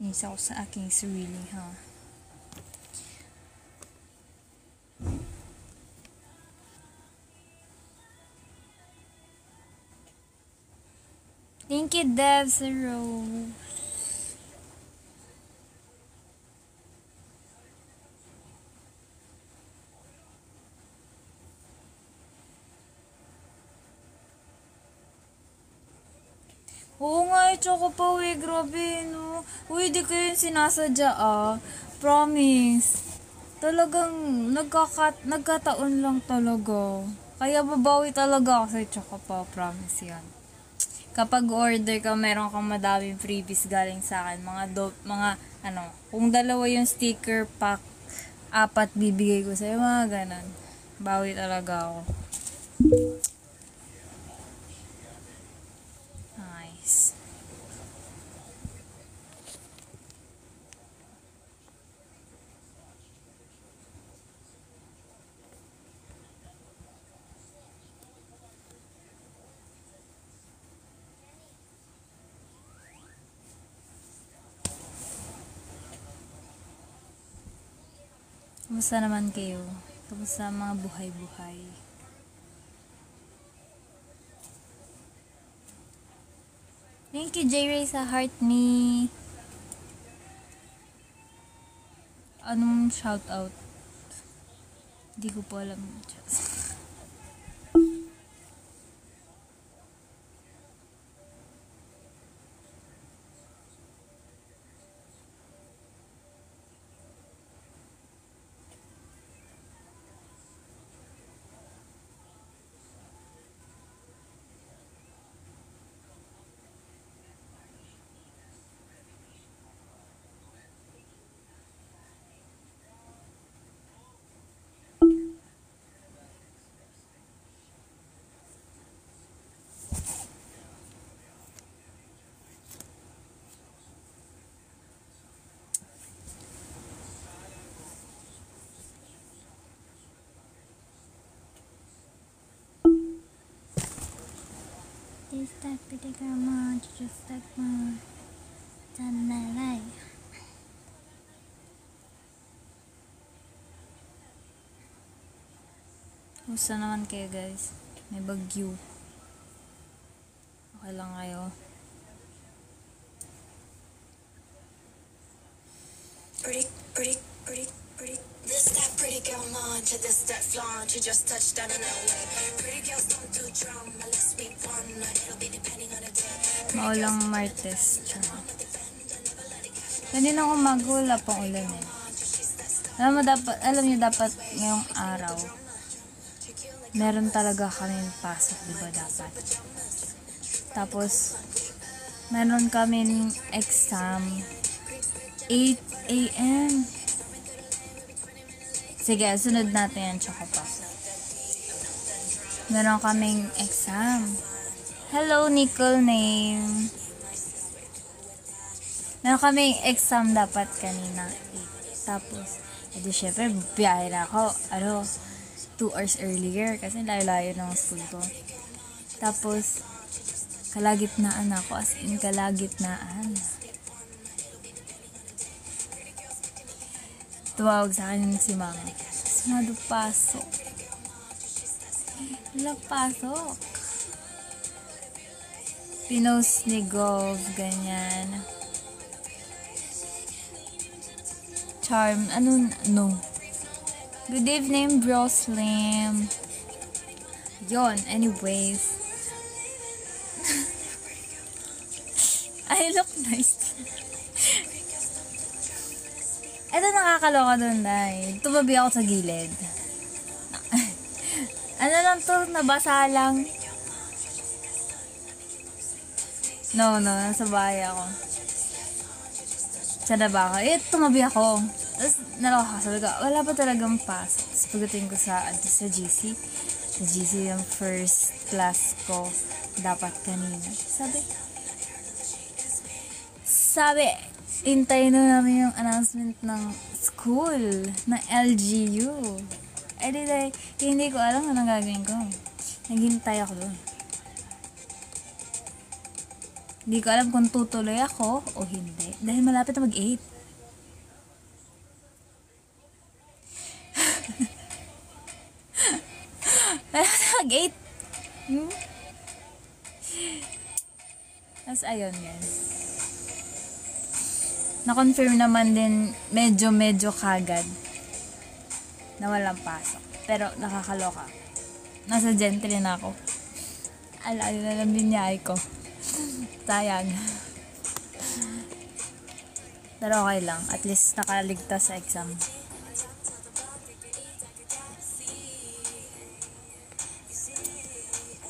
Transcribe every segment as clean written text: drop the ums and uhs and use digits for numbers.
Inis ako sa aking sarili, ha? Thank you, Dev, sa rose. Oo nga, choco pa, uy, grabe, no? Uy, di ko yun sinasadya, ah. Promise. Talagang, nagkataon lang talaga. Kaya babawi talaga ako sa choco pa, promise yan. Kapag order ka, meron kang madaming freebies galing sa akin. Kung dalawa yung sticker pack, 4 bibigay ko sa'yo, mga ganon. Bawi talaga ako. Nice. Kamusta naman kayo? Kamusta mga buhay-buhay? Thank you, J-Ray, sa heart ni... Anong shoutout? Hindi ko po alam. Is that pretty girl much just like my tanalay? Kumusta naman kayo, guys? May bagyo. Okay lang kayo? Pretty. This that pretty girl munch, this that flaunt, you just touched down in LA. Pretty girls don't do drama, let's be one, it'll be depending on the day. Maulang Martes. Kanina umaga wala pang ulan eh. Alam niyo dapat ngayong araw, meron talaga kaming pasok, diba dapat? Tapos, meron kaming exam 8 a.m. Sige, sunod natin yan, tsaka pa. Meron kaming exam. Hello, Nicole name. Meron kaming exam dapat kanina. 8. Tapos, edi syempre, biyahe na ako. 2 hours earlier kasi layo-layo ng school ko. Tapos, kalagitnaan ako. As in, kalagitnaan. Tumawag sa akin si mama. Sunod pasok. Wala pasok. Pinost ni Gov, ganyan. Charm, no. Good evening, bro Slim. Yon, anyways. I look nice. Ito nakakaloka dun, dahil tumabi ako sa gilid. Ano lang to, nabasa lang. No, nasa bahay ako. Sana ba ako? Tumabi ako. Tapos, nalaka, sabi ko, wala pa talagang pasok. Tapos, pagdating ko sa GC. Sa GC yung first class ko. Dapat kanina. Sabi, hintayin na namin yung announcement ng school, ng LGU. Hindi ko alam anong gagawin ko. Naghintay ako doon. Hindi ko alam kung tutuloy ako o hindi. Dahil malapit na mag-8. Malapit na mag-8. Tapos ayun guys. Na-confirm naman din medyo kagad na walang pasok. Pero nakakaloka. Nasa gentry na ako. Alayo na lang din niya ko. Sayang. Pero okay lang. At least nakaligtas sa exam.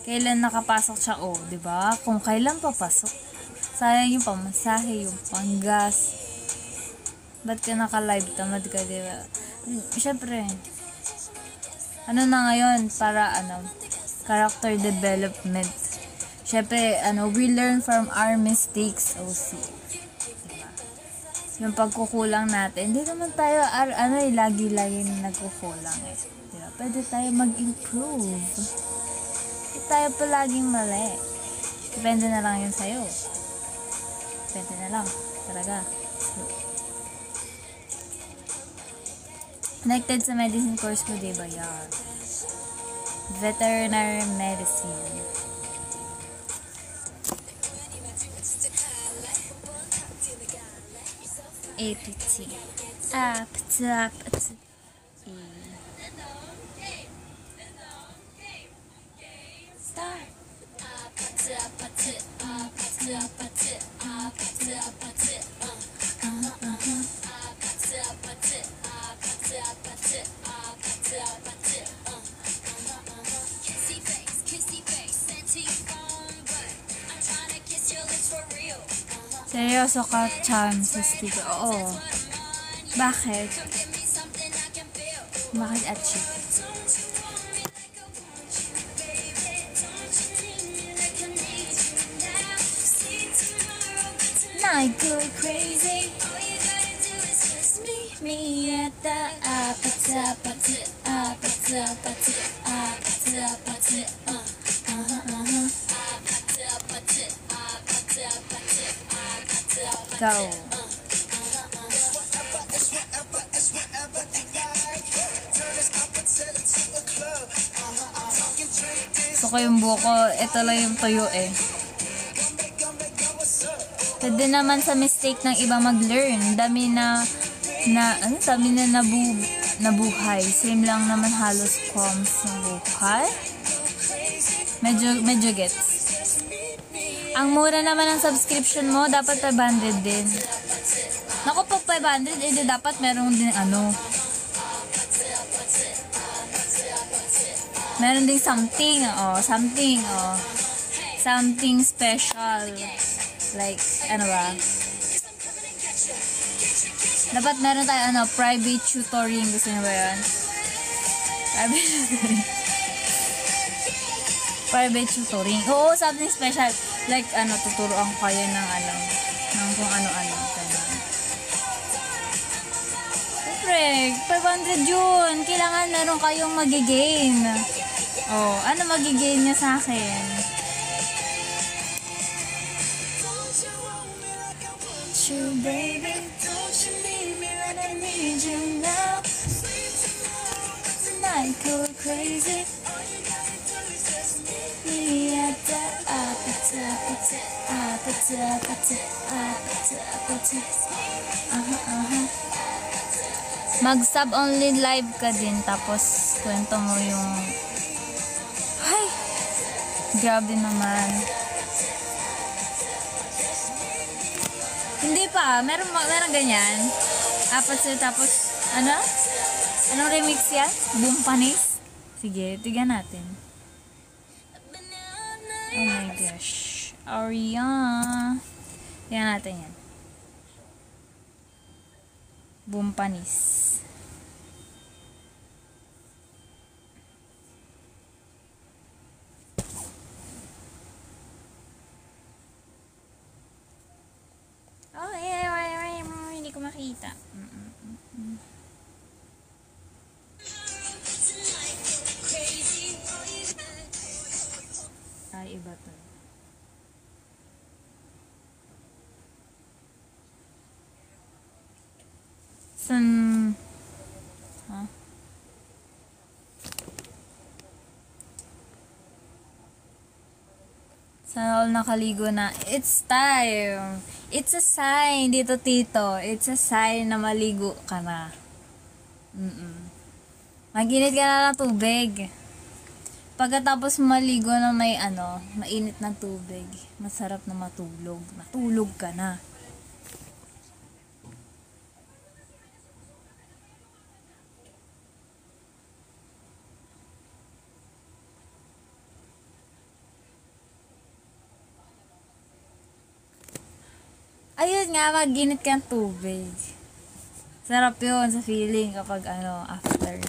Kailan nakapasok siya? Oh, diba? Kung kailan papasok. Sayang yung pamasahe, yung panggas. Ba't ka naka-live? Tamad ka, diba? Siyempre. Ano na ngayon? Para character development. Siyempre, we learn from our mistakes, OC. Diba? Yung pagkukulang natin, hindi naman tayo, lagi-lagi nagkukulang eh. Diba? Pwede tayo mag-improve. Hindi tayo palaging mali. Depende na lang yun sa'yo. Depende na lang. Talaga. So, connected sa medicine course ko, diba? Yan. Veterinary medicine. APT. APT. Start. Seryoso ka, chances dito? Oo. Bakit? Bakit Achi? I go crazy. Meet me at the Go. Gusto ko yung buko. Ito lang yung tuyo eh. Pwede naman sa mistake ng iba mag-learn. Dami na nabuhay. Same lang naman halos coms ng buhay. Medyo gets. Ang mura naman ng subscription mo, dapat 500 din. Naku, pag 500, dapat meron din meron din something special. Like, dapat meron tayo, private tutoring. Gusto niyo ba yan? Private tutoring. Private tutoring. Oo, something special. Like, tuturuan ko kayo ng kung ano-ano. Siyempre, 500 yun. Kailangan meron kayong magigain. Oh, ano magigain niya sa akin? Baby, don't you leave me when I need you now. Tonight go crazy. Me at the Mag-sub only live ka din, tapos kwento mo yung ay, grabe naman. Hindi pa, meron ganyan. Apat sila, tapos anong remix yan? Bumpanis? Sige, tignan natin. Oh my gosh. Aria. Tignan natin yan. Bumpanis. Oh, hindi ko makita. Ay, iba to. San... Ha? Sana all nakaligo na. It's time! It's a sign dito, tito. It's a sign na maligo ka na. Maginit ka na ng tubig. Pagkatapos maligo na may mainit na tubig, masarap na matulog. Matulog ka na. Ayun nga, maginit ka ng tubig. Sarap yun sa feeling kapag after.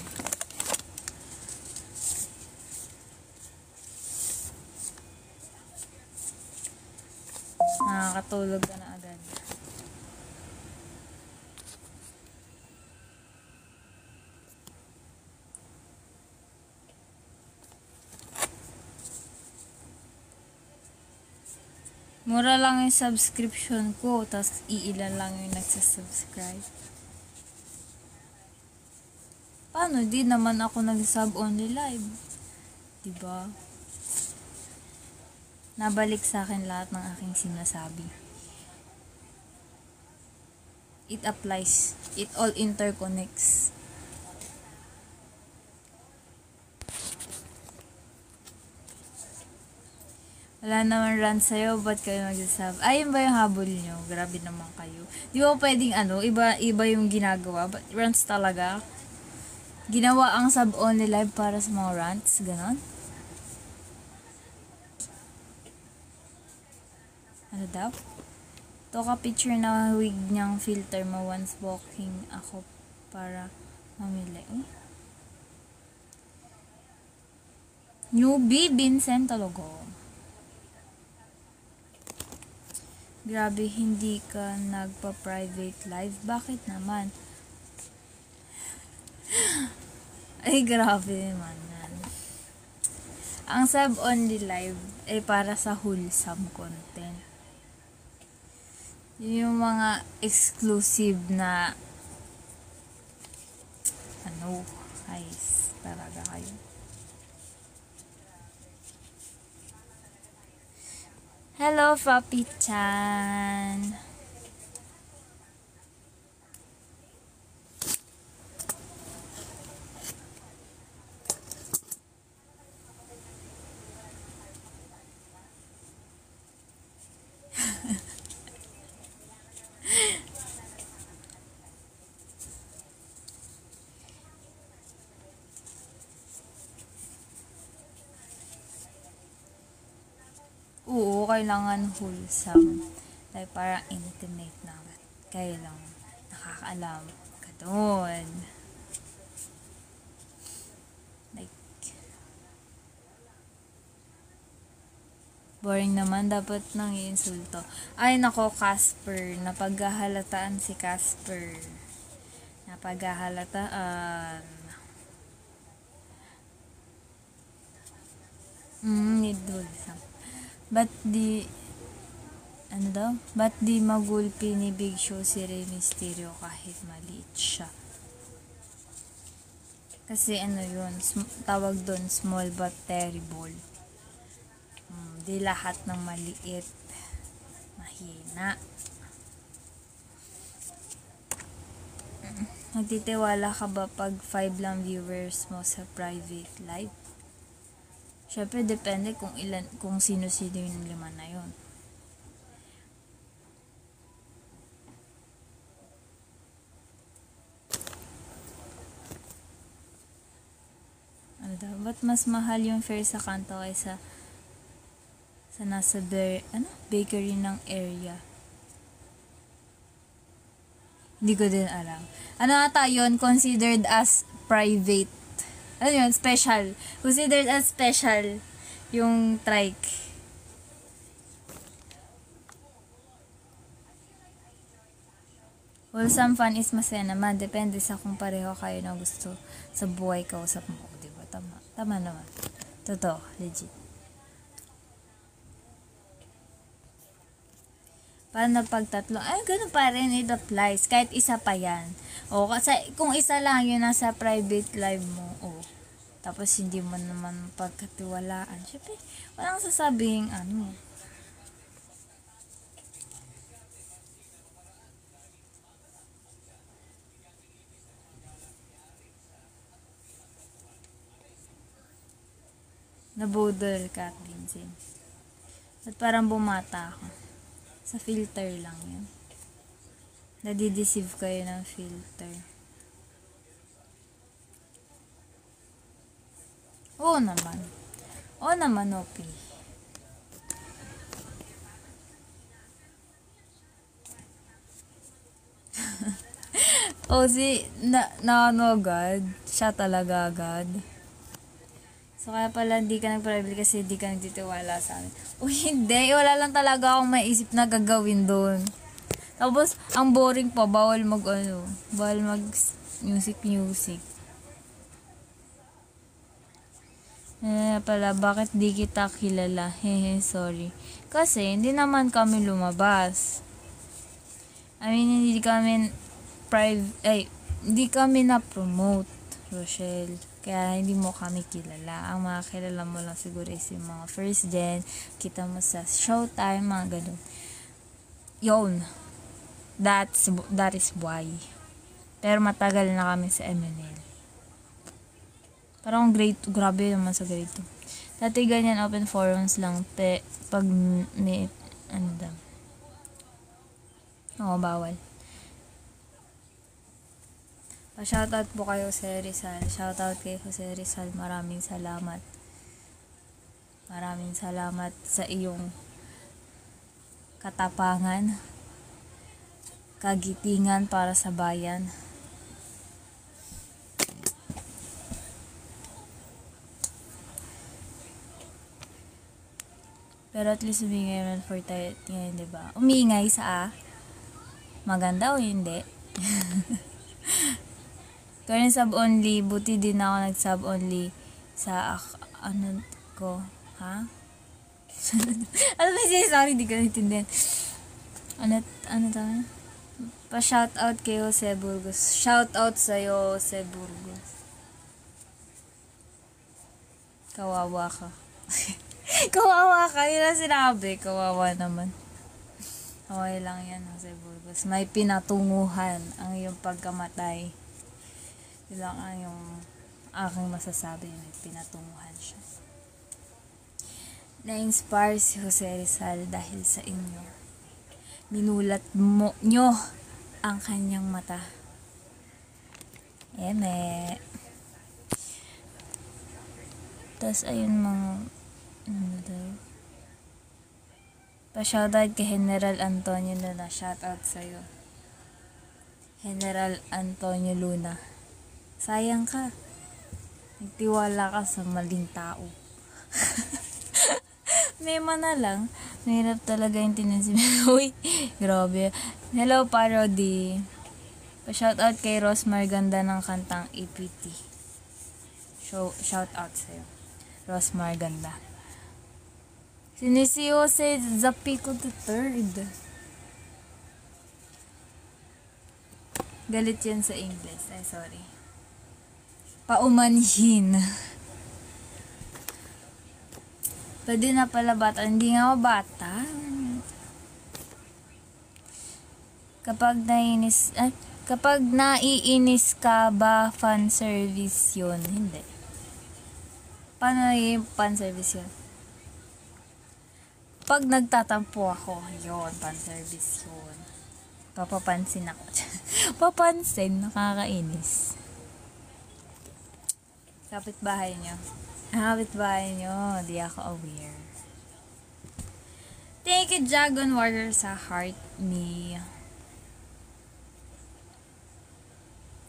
Nakakatulog ka na agad. Mura lang yung subscription ko, tas iilan lang yung nagsasubscribe. Paano? Di naman ako nag-sub only live. Diba? Nabalik sa akin lahat ng aking sinasabi. It applies. It all interconnects. Wala naman run sa'yo, ba't kayo mag-sub? Ayun ba yung habol nyo? Grabe naman kayo. Di ba pwedeng iba yung ginagawa? But runs talaga? Ginawa ang sub only live para sa mga rants? Ganon? Ano daw? Ito ka picture na wig niyang filter mo once walking ako para mamili. Newbie Vincent talaga. Grabe, hindi ka nagpa-private live? Bakit naman? Ay, grabe naman yan. Ang sub-only live ay para sa wholesome content. Yung mga exclusive na guys, talaga kayo. Hello, Papi-chan. Oo, kailangan wholesome. Like, parang intimate na. Kayo lang nakakaalam ka doon. Like, boring naman. Dapat nang i-insulto. Ay, nako, Casper. Napaghahalataan si Casper. Napaghahalataan. Need wholesome. Ba't di magulpi ni Big Show si Rey Mysterio kahit maliit siya? Kasi yun, tawag doon small but terrible. Di lahat ng maliit mahina. Nagtitiwala ka ba pag 5 lang viewers mo sa private live? Syempre, depende kung sino-sino yung 5 na yun. Ba't mas mahal yung fare sa kanto kaysa sa nasa bakery ng area? Hindi ko din alam. Ata yun? Considered as private. Yun? Special. Considered as special yung trike. Wholesome fun is masaya naman. Depende sa kung pareho kayo na gusto sa buhay kausap mo. Diba? Tama naman. Totoo. Legit. Paano pag tatlo? Ay, ganun pa rin, it applies. Kahit isa pa yan. O, kasi kung isa lang yun nasa private live mo, o, tapos hindi mo naman pagkatiwalaan, syempre, walang sasabing, ano, nabudol ka, Vincent. At parang bumata ako. Sa filter lang yun. Nadideceive kayo ng filter. Oo naman. Oo naman, OP. O na ano agad. Siya talaga agad. So, kaya pala hindi ka nag-private kasi hindi ka nagtitiwala sa amin. O hindi, wala lang talaga akong maisip na gagawin doon. Tapos, ang boring pa, bawal mag music. Pala, bakit di kita kilala? Hehe, sorry. Kasi, hindi naman kami lumabas. Hindi kami na-promote, Rochelle. Kaya hindi mo kami kilala. Ang mga kilala mo lang siguro is yung mga first gen, kita mo sa showtime, mga ganun. Yun. That is why. Pero matagal na kami sa MNL. Parang grade 2, grabe naman sa grade 2. Dati ganyan, open forums lang, pag may, bawal. Pa-shoutout po kayo Jose Rizal. Shoutout kay Jose Rizal. Maraming salamat. Maraming salamat sa iyong katapangan, kagitingan para sa bayan. Pero at least umingay man for tayo ngayon, diba? Umingay sa maganda o hindi? Kaya sub only, buti din ako nag-sub only sa ano ko, ha? Ano ba siya? Sorry, di ko naintindihan. Ano tayo? Pa-shoutout kay Jose Burgos. Shoutout sa'yo, Jose Burgos. Kawawa ka. Kawawa ka, yun ang sinabi. Kawawa naman. Okay lang yan, Jose Burgos. May pinatunguhan ang iyong pagkamatay. Yun lang ang yung aking masasabi. May pinatunguhan siya. Na-inspire si Jose Rizal dahil sa inyo. Minulat nyo ang kanyang mata. Eme. Tas ayun mga pa-shoutout kay General Antonio Luna. Shoutout sa'yo. General Antonio Luna. Sayang ka. Nagtiwala ka sa maling tao. Mema na lang. Mahirap talaga yung tinansin. Uy, grabe. Hello, Parody. Pa-shoutout kay Rosmar, ganda ng kantang APT. Shoutout sa'yo. Rosmar, ganda. Si Jose Zapico III. Galit yan sa English. Ay, sorry. Paumanhin. Pwede na pala bata. Hindi nga ako bata. Kapag naiinis ka ba, fan service yun? Hindi. Paano yung fan service yun? Pag nagtatampo ako, yun, fan service yun. Papapansin ako. Papansin, nakakainis. Kapitbahay nyo. Kapitbahay nyo, di ako aware. Thank you, Dragon Warrior, sa heart me.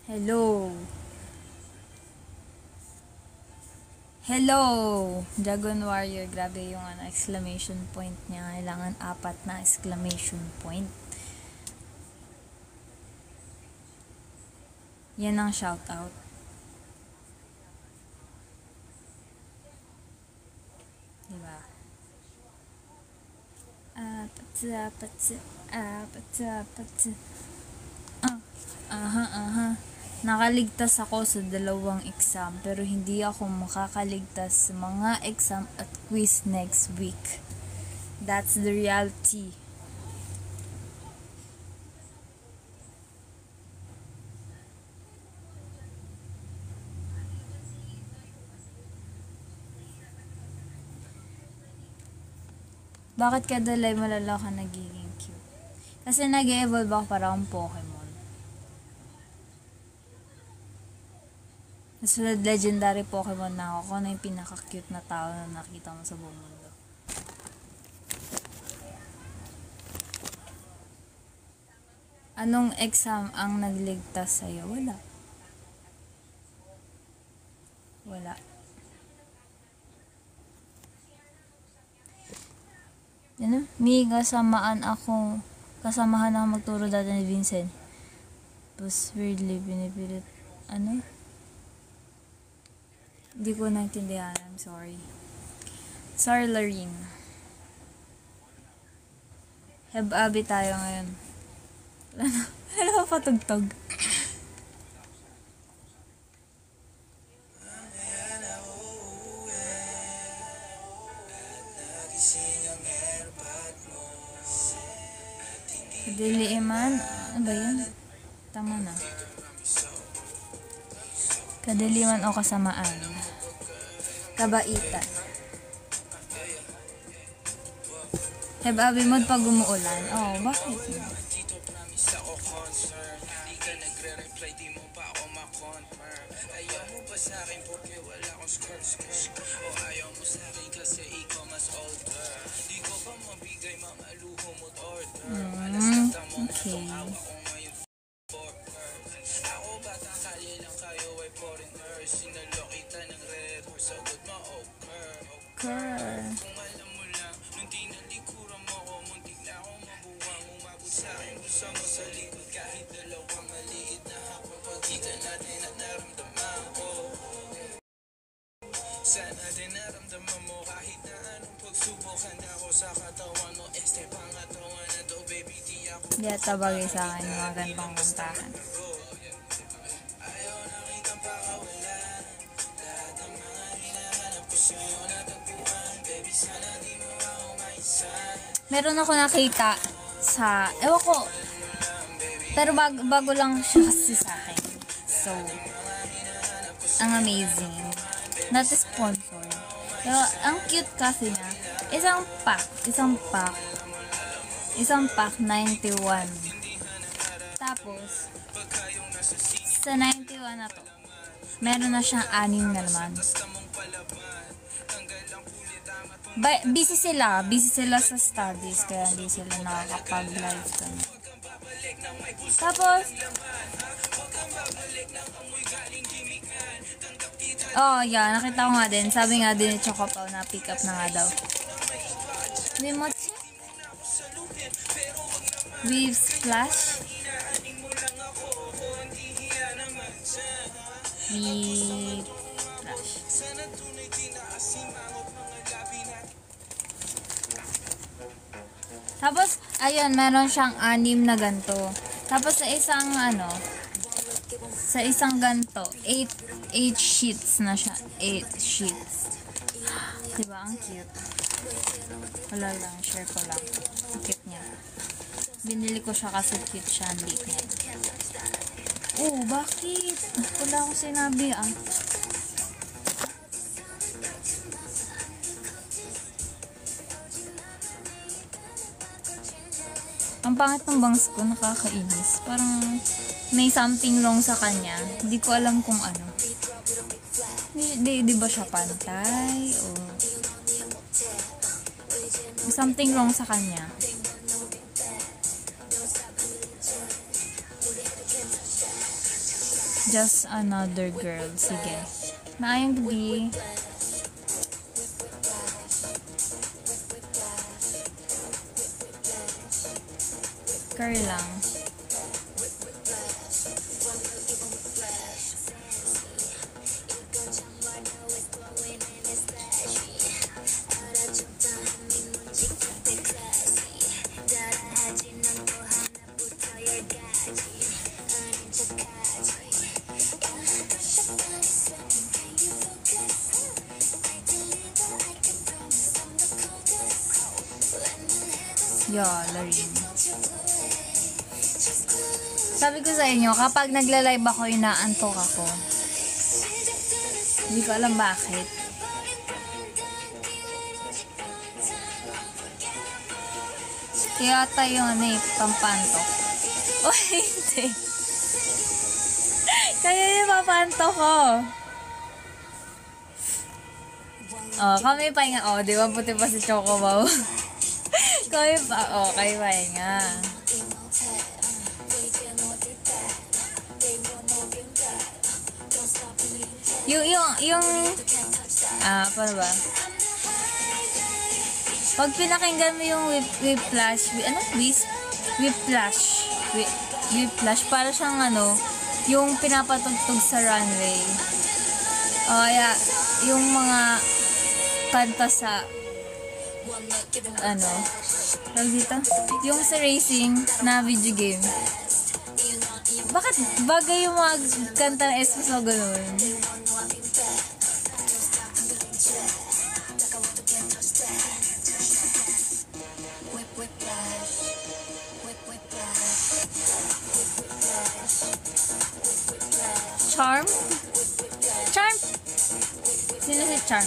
Hello. Hello, Dragon Warrior. Grabe yung exclamation point niya. Kailangan 4 na exclamation point. Yan ang shoutout. Diba? At Aha. Nakaligtas ako sa 2 exam pero hindi ako makakaligtas sa mga exam at quiz next week. That's the reality. Bakit kada live malala ka nagiging cute? Kasi nag-evolve ako para akong Pokemon. Susunod legendary Pokemon na ako. Ako na yung pinaka-cute na tao na nakita mo sa buong mundo. Anong exam ang nagligtas sa'yo? Wala. Yan, may kasamahan ako magturo dati ni Vincent. Tapos weirdly pinipilit. Hindi ko naintindihan. I'm sorry. Sorry, Lorene. Heb-abi tayo ngayon. Wala na patugtog. Kadiliman. Ano ba yan? Tama na. Kadiliman o kasamaan. Kabaitan. Heb-abi mod pag umuulan. Oh, bakit? Okay. Sana din naramdaman mo kahit na anong pagsubok handa ko sa katawan mo. Este pangatawan na to baby di ako. Hindi at tabagay sa akin yung mga gantong kantahan. Ayaw na kitang pakawalan. Lahat ng mga hinahanap ko sa'yo natagpuan. Baby sana di mo ako maisan. Meron ako nakita sa, ewan ko, pero bago lang siya kasi sa akin. So, ang amazing. Not a sponsor. Pero, ang cute kasi niya. Isang pack, 91. Tapos, sa 91 na to, meron na siyang 6 na naman. Busy sila sa studies, kaya hindi sila nakakapag-live kami. Tapos, nakita ko nga din. Sabi nga din ni Choco Pao na pick up na nga daw. Hindi mo check? Weave splash? Weave splash. Tapos, ayun, meron siyang 6 na ganto. Tapos sa isang ganto, 8 sheets na siya. 8 sheets. Diba? Ang cute. Wala lang. Share ko lang. Ang cute niya. Binili ko siya kasi cute siya. Ang liit niya. Oh, bakit? Wala akong sinabi Ang pangit ng bangs ko, nakakainis. Parang may something wrong sa kanya. Hindi ko alam kung ano. Di ba siya pantay? O may something wrong sa kanya. Just another girl. Sige. Maayong gabi. Curry lang. Yeah, Larin. Sabi ko sa inyo, kapag nagla-live ako, inaantok ako. Hindi ko alam bakit. Kaya tayo pampantok. O, hindi. Kaya yung papantok ko. Oh, kami pahinga. Oh, di ba puti pa si Chocobo? Kami pa. Oh, kayo pahinga. Paano ba? Pag pinakinggan mo yung Whiplash, Whiplash, para siyang yung pinapatugtog sa runway. Yeah, yung mga kanta sa, tawag dito? Yung sa racing na video game. Bakit bagay yung mga kanta na Espresso ganun? Charm? Charm? Sino si Charm?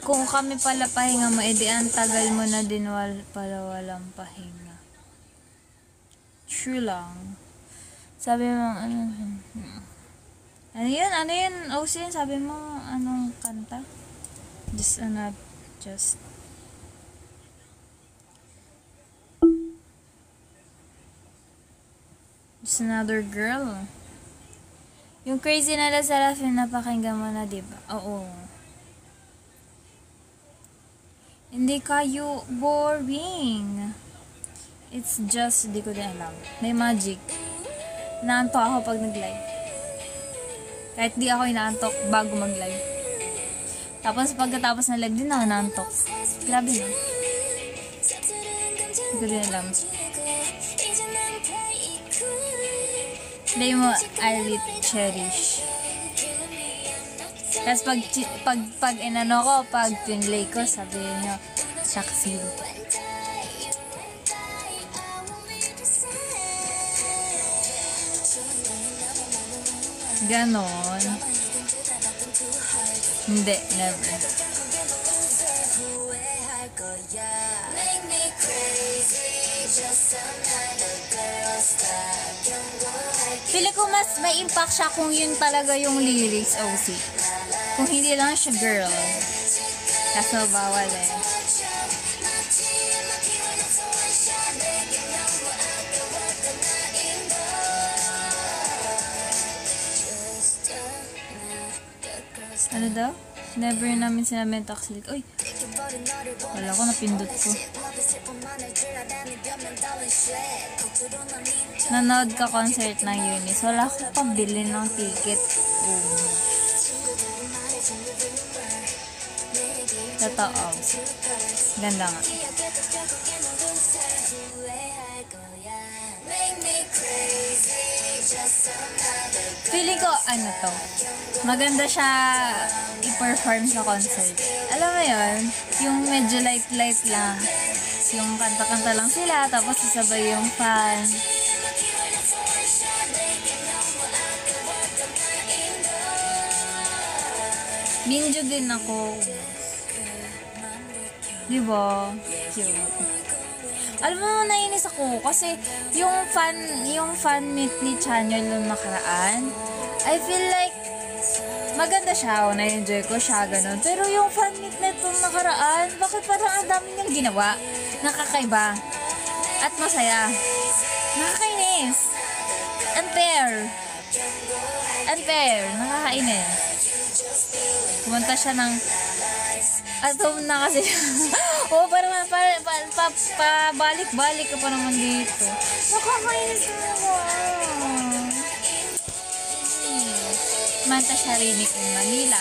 Kung kami pala pahinga mo, edi ang tagal mo na din pala walang pahinga. True lang. Sabi mo, ano yun? Ocean, sabi mo, anong kanta? Just another girl. Yung Crazy na La Serafin, napakinggan mo na, diba? Oo. Hindi kayo boring. It's just, di ko din alam. May magic. Inaantok ako pag nag-live. Kahit di ako inaantok bago mag-live. Tapos pagkatapos ng live din ako inaantok. Grabe no? Di ko din alam. Play mo, I will cherish. Tapos pag inano ko, pag pinlay ko, sabihin nyo, saksi. Ganon. Hindi, never. Pili ko mas may impact siya kung yun talaga yung lyrics, OC. Kung hindi lang siya girl. Kaso bawal eh. Ano daw? Never namin sinabi yung toxic. Uy! Wala ko, napindot ko. Nanood ka concert ng Eunice. Wala ko pabili ng ticket. Totoo. Ganda nga. Feeling ko, maganda siya i-perform sa concert. Alam mo yun? Yung medyo light lang. Yung kanta-kanta lang sila, tapos sasabay yung fan. Binjo din ako. Diba? Cute. Alam mo, nainis ako kasi yung fan meet ni Chanyeol nung nakaraan, I feel like maganda siya, na-enjoy ko siya, ganun. Pero yung fan meet na itong nakaraan, bakit parang ang dami niyang ginawa? Nakakaiba. At masaya. Nakakainis. Unfair. Nakakainis. Pumunta siya ng at home na kasi. Parang pabalik-balik ka pa naman dito. Nakakainis na ako. Manta siya Rinik in Manila.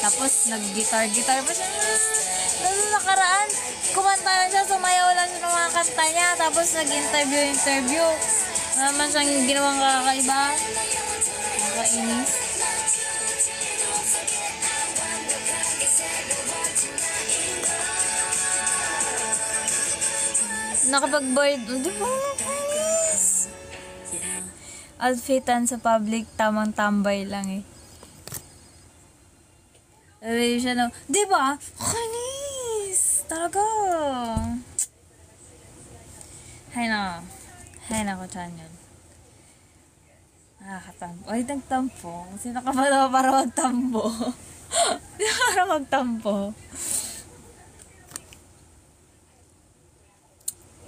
Tapos nag-guitar pa siya. Tapos nakaraan, kumanta lang siya, sumayaw lang siya ng mga kanta niya. Tapos nag-interview. Naman siyang ginawang kakaiba. Nakakainis. Nakapag-board. Di ba? Outfitan sa public, tamang tambay lang eh. Sabi siya na, di ba? Kainis! Talaga. Hay na. Hay na ko, chan yun. Nakakatampo. Ay, nagtampo. Sino ka ba para magtampo? Para magtampo.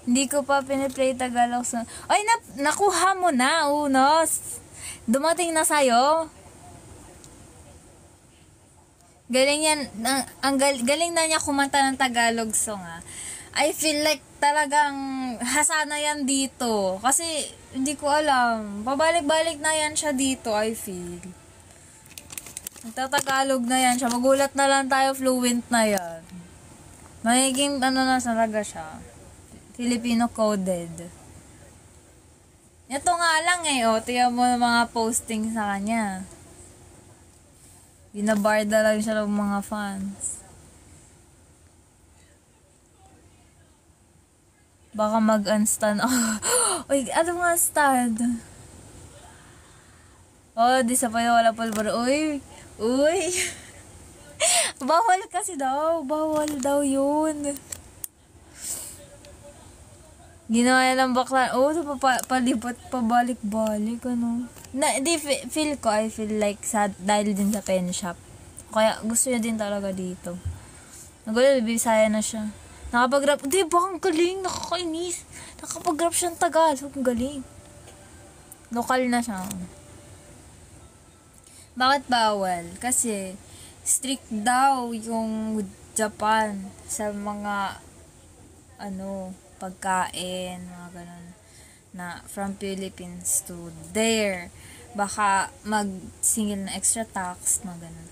Hindi ko pa piniplay Tagalog song. Ay, nakuha mo na, Unos. Dumating na sa'yo. Galing yan. Galing na niya kumanta ng Tagalog song, ah. I feel like talagang hasana yan dito. Kasi, hindi ko alam. Pabalik-balik na yan siya dito, I feel. Nagtatagalog na yan siya. Magulat na lang tayo, fluent na yan. Magiging, na talaga siya. Filipino coded. Ito nga lang eh, oh. Tingnan mo ng mga posting sa kanya. Binabarda lang siya ng mga fans. Baka mag-unstan. Uy, ano nga stan? Oh, di sa pa wala pulbaro. Uy! Bawal kasi daw. Bawal daw yun. Ginawa lang bakla. Oh, palibot, pabalik-balik, ano. Feel ko, I feel like sad dahil din sa pen shop. Kaya gusto niya din talaga dito. Nagulo, Bisaya na siya. Nakapag-rap. Di ba, ang galing, nakakainis. Nakapag-rap siyang Tagalog, ang galing. Lokal na siya. Bakit bawal? Kasi, strict daw yung Japan sa mga, pagkain, mga ganun, na from Philippines to there. Baka mag-singil na extra tax, mga ganun.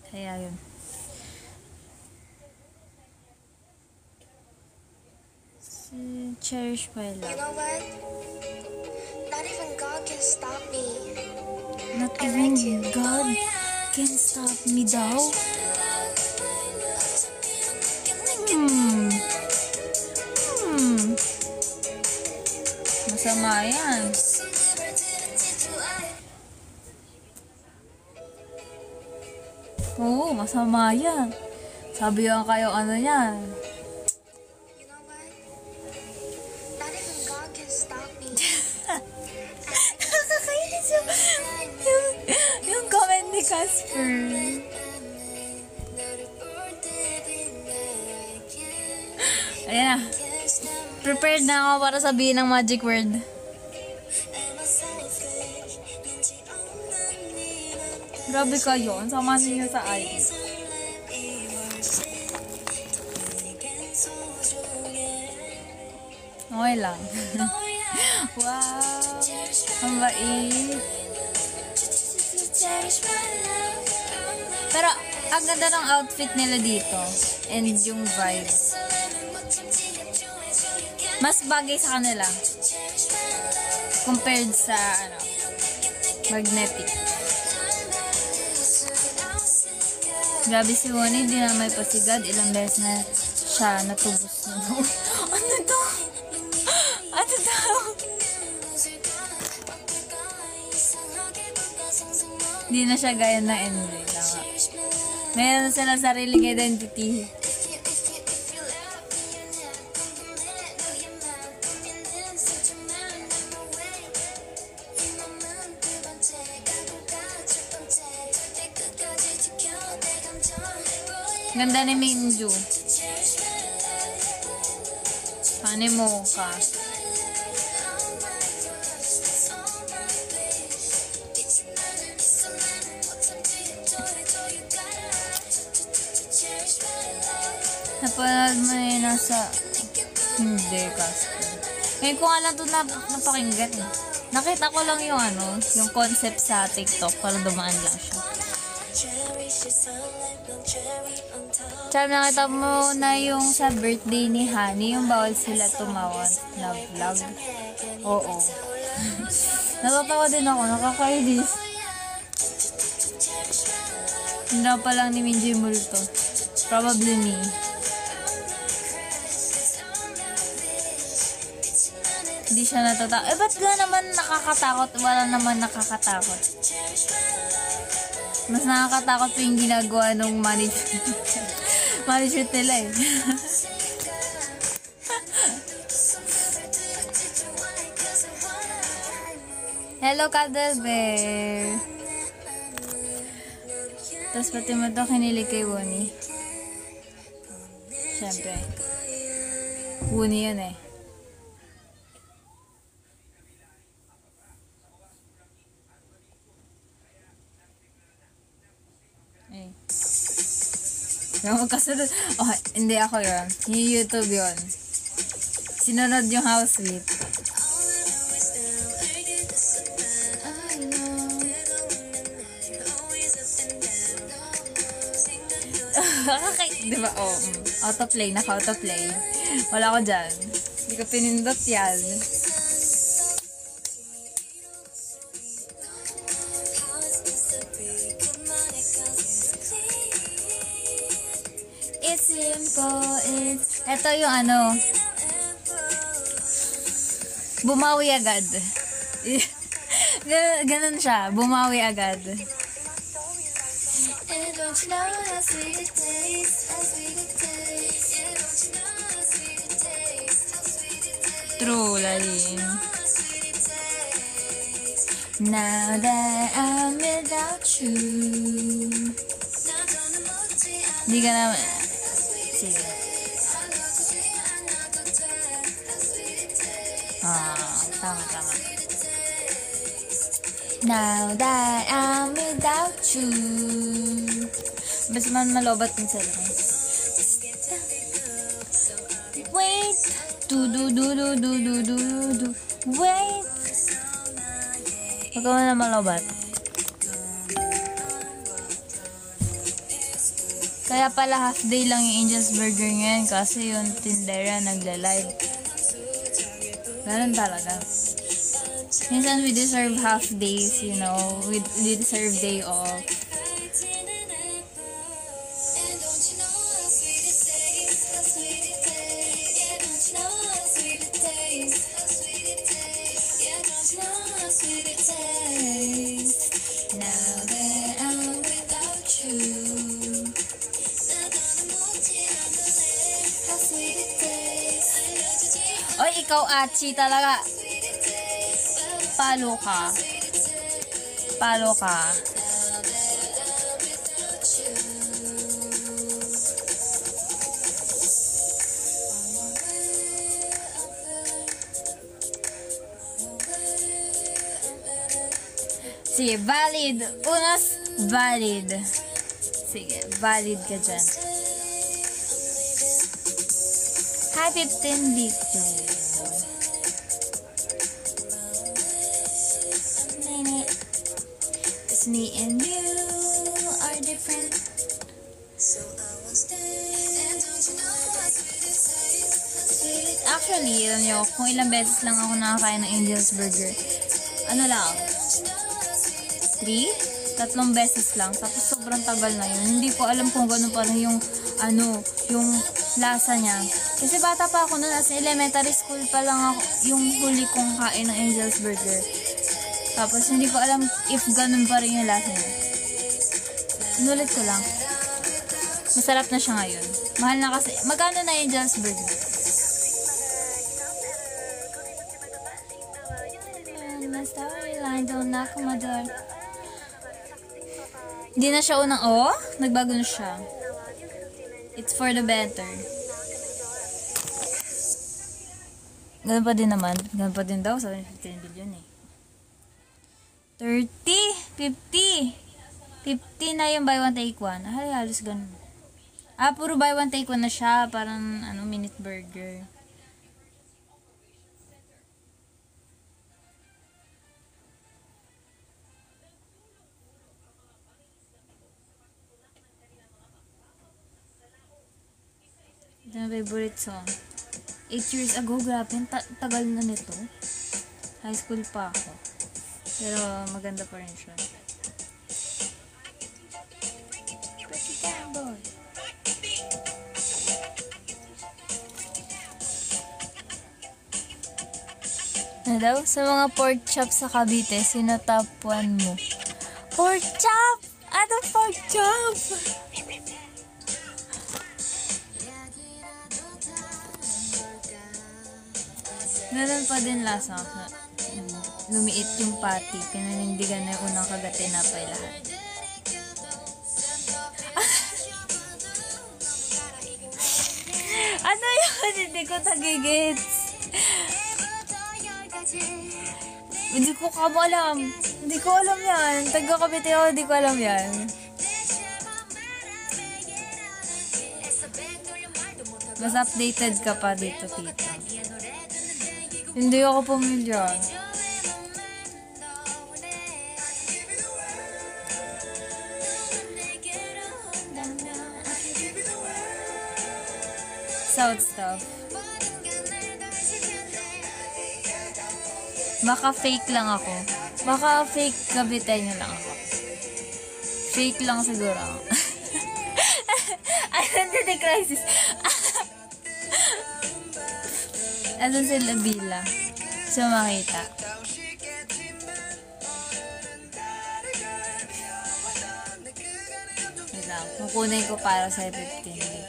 Kaya yun. Cherish my love. You know what? Not even God can stop me. Not even God can stop me daw. Masama yan. Oo, masama yan. Sabi yan kayo yan. You know what? Not even God can stop me. Nakakainis yung comment ni Casper. Ayan na. Prepared na ako para sabihin ng magic word. Grabe kayo. Ang sama niyo sa ID. Okay lang. Wow. Ang bait. Pero, ang ganda ng outfit nila dito. And yung vibes. Mas bagay sa kanila. Compared sa, magnetic. Grabe si Woni, di na may pasigad. Ilang beses na siya natubos na. Ano to? Ano daw? Di na siya gaya na Envy. Tama. Meron sila sariling identity. Ganda ni Minju. Pani mo ka. Napanood mo na yun nasa... Hindi, Casper. Ngayon ko nga lang ito napakinggan eh. Nakita ko lang yung yung concept sa TikTok para dumaan lang siya. Cham, nakita mo na yung sa birthday ni Honey, yung bawal sila tumawa na vlog. Oo. Natatawa din ako, nakakainis. Hindi pa lang ni Minji multo. Probably me. Hindi siya natatakot. Ba't ga naman nakakatakot? Wala naman nakakatakot. Mas nakakatakot po yung ginagawa nung management. Management nila eh. Hello, Cuddle Bear! Tapos pati mo ito kinilig kay Woonie. Siyempre. Woonie yun eh. Eh. Yung magkasunod. Oh, hindi ako yun. Yung YouTube yun. Sinunod yung house with. Diba? Oh, autoplay. Naka-autoplay. Wala ko dyan. Hindi ko pinindot yan. It's simple. Ito yung ano. Bumawi agad. Ganun siya. Bumawi agad. True, Lalin. Now that I'm without you. Hindi ka naman. Sige. Tama. Now that I'm without you. Basta man malobat din sila. Wait. Do. Wait. Huwag ka na malobat. Kaya pala half day lang yung Angel's Burger ngayon kasi yung tindera nagla-live. Ganun talaga. Minsan we deserve half days, you know. We deserve day off. Now that I'm without you. Oy, ikaw Achi talaga. Palo ka. Sige, valid. Unas, valid. Sige, valid ka dyan. Hi, 15 dito. Cause me and you are different. Actually, alam nyo, kung ilang beses lang ako nakakain ng Angel's Burger, ano lang, 3 beses lang. Tapos sobrang tagal na yun. Hindi ko alam kung gano'n pa rin yung, yung lasa niya. Kasi bata pa ako noon, as elementary school pa lang ako, yung huli kong kain ng Angel's Burger. Tapos hindi ko alam if ganun pa rin yung lasa niya. Inulit ko lang. Masarap na siya ngayon. Mahal na kasi. Magkano na Angel's Burger? Storyline, don't knock on my door. Hindi na siya unang, nagbago na siya. It's for the better. Ganun pa din naman. Ganun pa din daw. Sabi 15 billion eh. 30, 50. 50 na yung buy one take one. Ay, halos ganun. Puro buy one take one na siya. Parang, minute burger. Ito na favorite song. 8 years ago, grabe. Tagal na nito. High school pa ako. Pero maganda pa rin siya. Fanboy. Ano daw? Sa mga pork chop sa Cavite, sino top 1 mo? Pork chop! Ano pork chop? Meron pa din lasa. Lumiit yung patty. Pinanindigan na yung unang kagatin na pa lahat. Ano yun? Hindi ko nagigits. Hindi ko kamo alam. Hindi ko alam yan. Taga-Cavite ako, hindi ko alam yan. Mas updated ka pa dito, tita. Hindi ako pamilyar. South stuff. Baka fake lang ako. Baka fake Caviteño lang ako. Fake lang siguro ako. Identity crisis. Asan sila Bila? So makita. Wait lang. Kukunin ko para sa 15 day.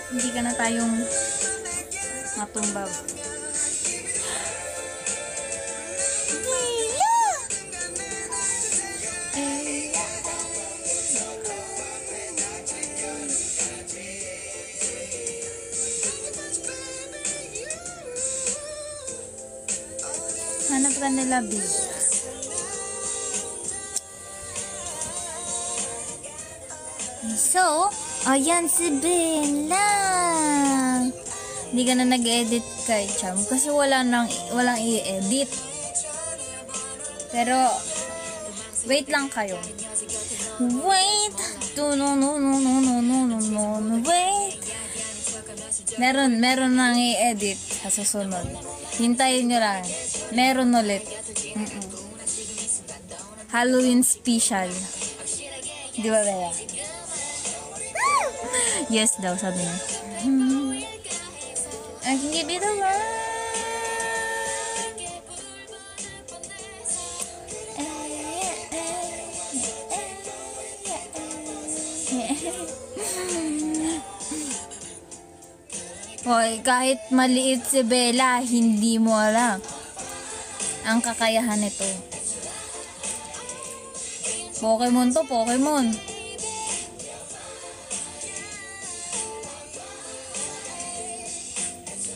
Hindi ka na tayong matumbaw. Hanap ka nila, B. So, ayan si Bella. Hindi ka na nag-edit kay Cham kasi walang i-edit. Pero, wait lang kayo. Wait! Wait! Meron nang i-edit sa susunod. Hintayin nyo lang. Meron ulit. Halloween special. Di ba, Bella? Yes daw, sabi niya. I can give you the one. Hoy, kahit maliit si Bella, hindi mo alam ang kakayahan nito. Pokemon to, Pokemon.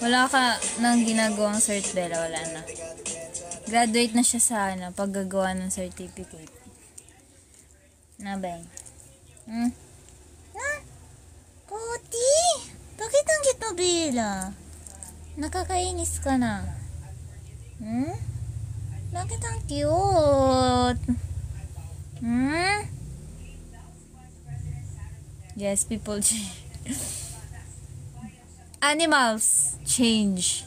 Wala ka nang ginagawang cert, Bella. Wala na. Graduate na siya sa paggagawa ng certificate. Na ba? Puti! Bakit ang cute mo, Bella? Nakakainis ka na. Bakit ang cute? Yes, people change. Animals change.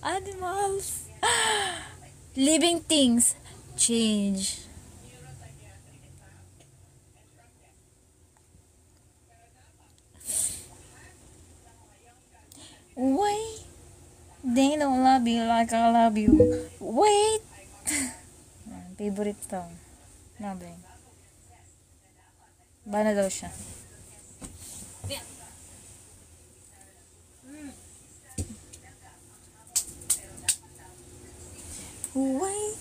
Animals. Living things change. Wait. They don't love you like I love you. Wait. Favorite song. Nabi. Bana daw siya. Wait.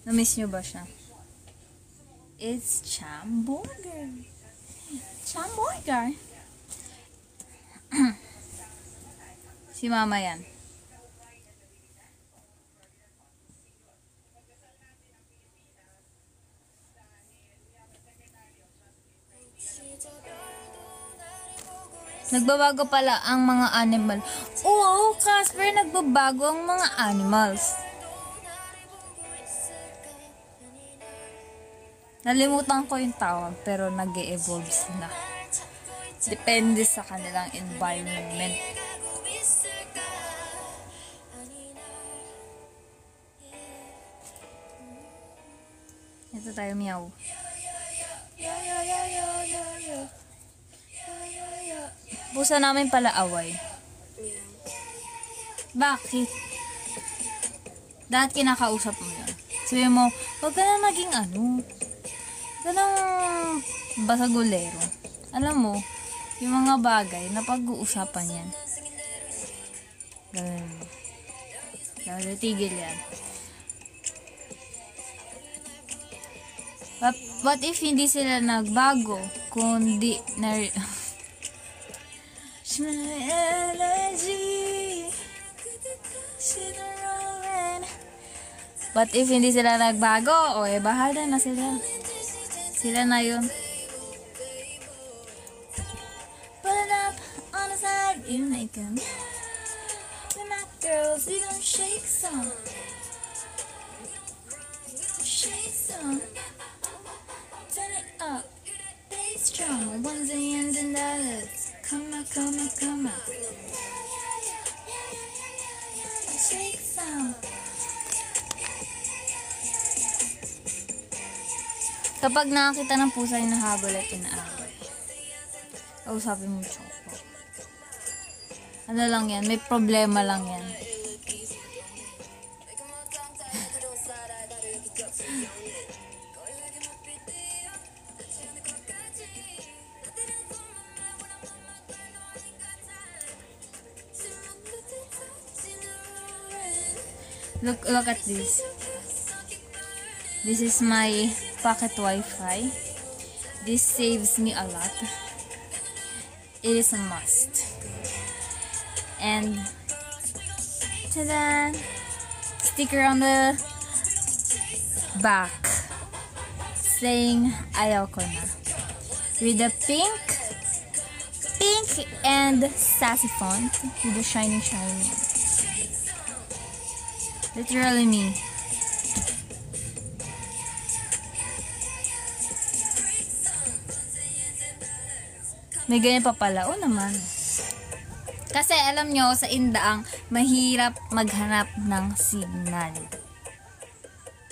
Na-miss nyo ba siya? It's Chamburger. Chamburger. Si mama yan. Nagbabago pala ang mga animal. Oo, Casper, nagbabago ang mga animals. Nalimutan ko yung tawag, pero nag-e-evolve sila. Depende sa kanilang environment. Ito tayo, meow. Pusa namin pala away. Bakit? Dahil kinakausap mo yan. Sabi mo, huwag ka na naging ano. Huwag ka nang basagulero. Alam mo, yung mga bagay na pag-uusapan yan. Ganun. Dahil tigil yan. What if hindi sila nagbago? Kundi na... What if hindi sila nagbago? O bahala na sila. Sila na yun. Put it up on the side, you make them. We're not girls, we gon' shake some. Shake some. Turn it up. Bass drum, ones and dollars. Come on, come on, come on. Shake some. Kapag nakakita ng pusa yung nahabol at inaaway, kausapin mo Choco. Ano lang yan, may problema lang yan. Look at this. This is my pocket Wi-Fi. This saves me a lot. It is a must. And tada! Sticker on the back saying ayaw ko na. With the pink and sassy font with the shiny. Literally me. May ganyan pa pala. Oo naman. Kasi alam nyo, sa Indaang, mahirap maghanap ng signal.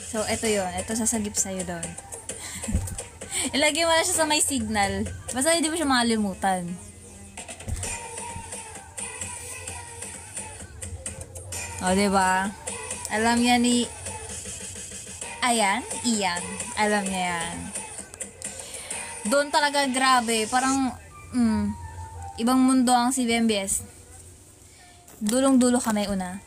So, ito yon. Ito sasagip sa'yo doon. Ilagay mo na siya sa may signal. Basta hindi mo siya makalimutan. O, diba? Alam niya ni... Ian. Alam niya yan. Doon talaga grabe. Parang... ibang mundo ang CBMBS. Dulong-dulo kami una.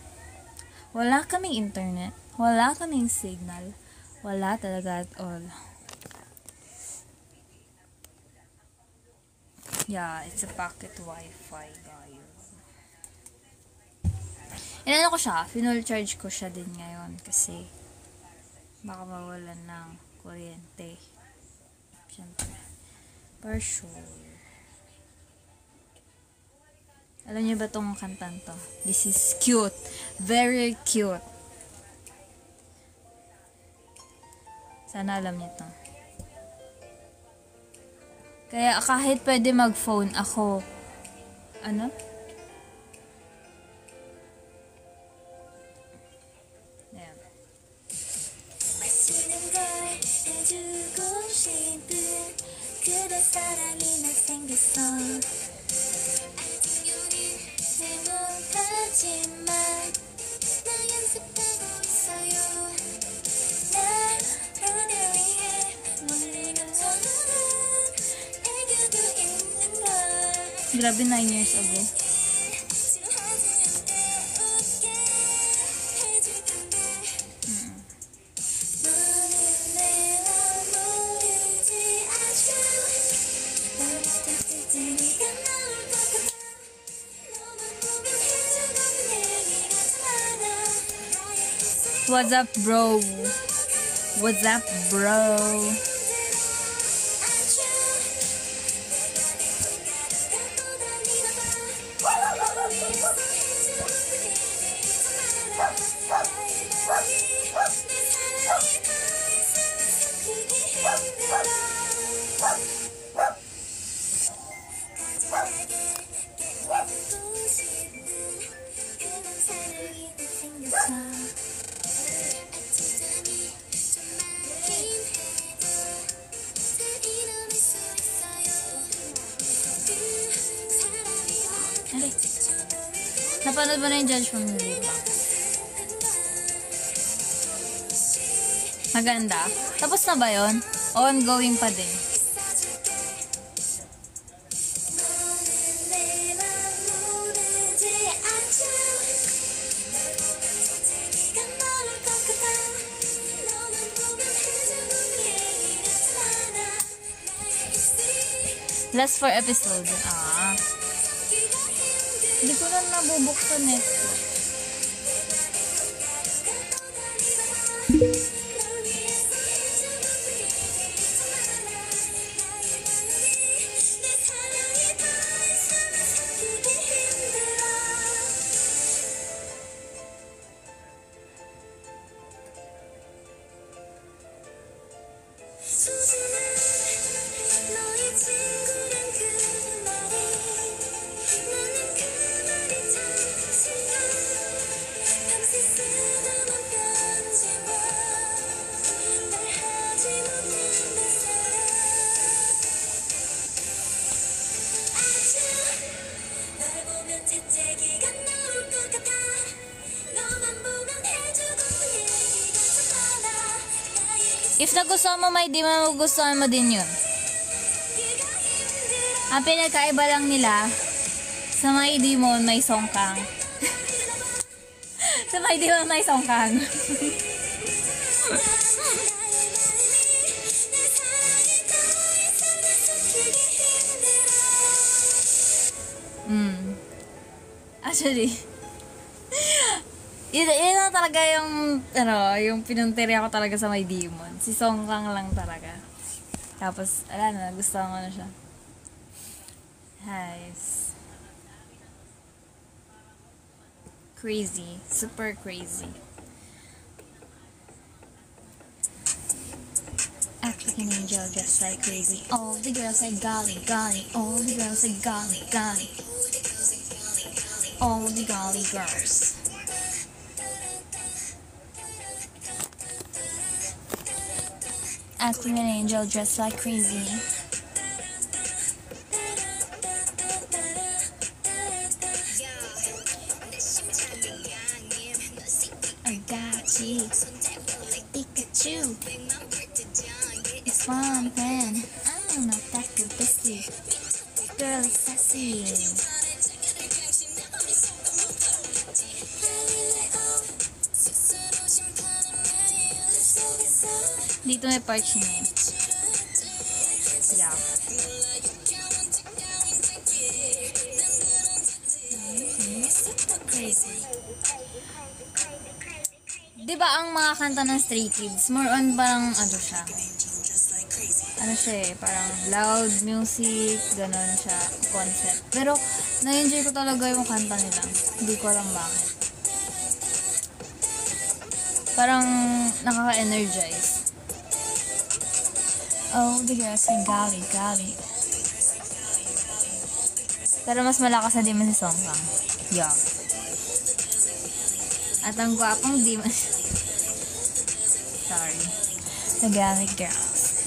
Wala kaming internet. Wala kaming signal. Wala talaga at all. Yeah, it's a pocket Wi-Fi, guys. Inano ko siya, finull charge ko siya din ngayon kasi baka mawalan ng kuryente. Siyempre. For sure. Alam niyo ba tong kantan to? This is cute. Very cute. Sana alam niyo to. Kaya kahit pwede mag-phone ako. Ano? Ayan. Grabe, 9 years ago. What's up, bro? What's up, bro? Napanood mo na yung Judgment mo, di ba? Maganda. Tapos na ba yun? Ongoing pa din. Last 4 episode. Hindi ko na nabubuksan Netflix. If nagustuhan mo may di mo magustuhan mo din yun. Ang pinagkaiba lang nila, sa may Demon may songkang. Sa may Demon may songkang. Actually, yun lang talaga yung pinunteriya ko talaga sa may Demon. Si Songkang lang talaga. Tapos, nagustuhan ko na siya. Nice. Crazy. Super crazy. Act like an angel, just like crazy. All the girls say golly, golly. All the girls say golly, golly. All the golly girls. Acting an angel dressed like crazy. I got you, Pikachu. It's fun, man. I'm not that good, bestie. Girl is sassy. Dito may part siya na yun. Yeah. Crazy. Diba ang mga kanta ng Stray Kids, more on parang siya. Parang loud music, ganon siya, concept. Pero, na-enjoy ko talaga yung kanta nila. Hindi ko alam bakit. Parang nakaka-energize. Oh, the girls say golly, golly. Pero mas malakas na Demon si Songkang. Yeah. At ang gwapong Demon. Sorry. The golly girls.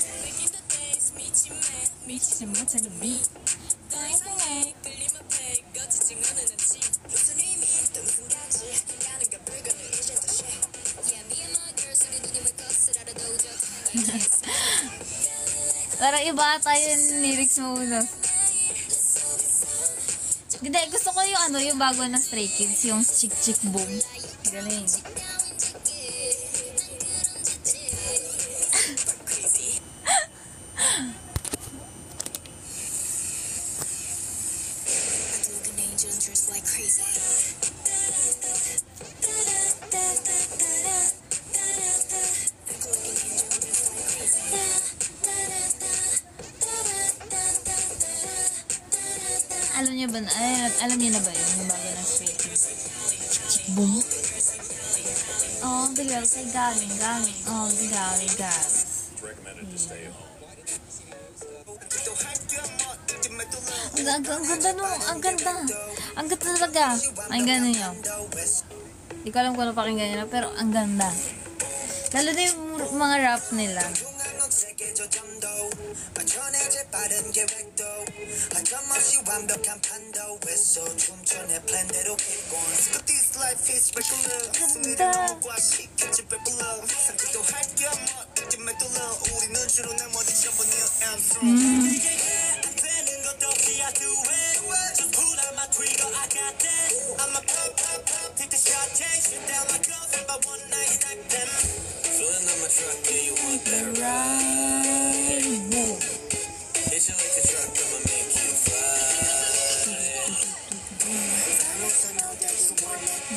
Parang iba tayo yung lyrics mo. Hindi, gusto ko yung bago na Stray Kids, yung Chick Chick Boom. Galing. Alam niyo na ba yun? Yung bago na Stray Kids. Chick Boom. All the girls say golly, golly. All the golly girls. Ang ganda no. Ang ganda. Ang ganda talaga. Ang ganda nyo. Di ko alam kung ano pakinggan nyo, pero ang ganda. Lalo na yung mga rap nila. 전에 재빠른 계획도 어쩌면시 완벽한 판도에서 좀 전에 플랜대로 keep on But this life is regular 승리를 먹고 시켜지 배불러 상처도 할게 뭐 이쯤에 뚫어 우리는 주로 나머지 전부 new answer 안 되는 것도 없이 I do it Just pull out my trigger I got that I'ma pop pop pop take the shot chase it down my clothes about one night like them Feeling on my truck yeah you want that ride Hit you like a truck I'ma make you fly Vamos I know that you want it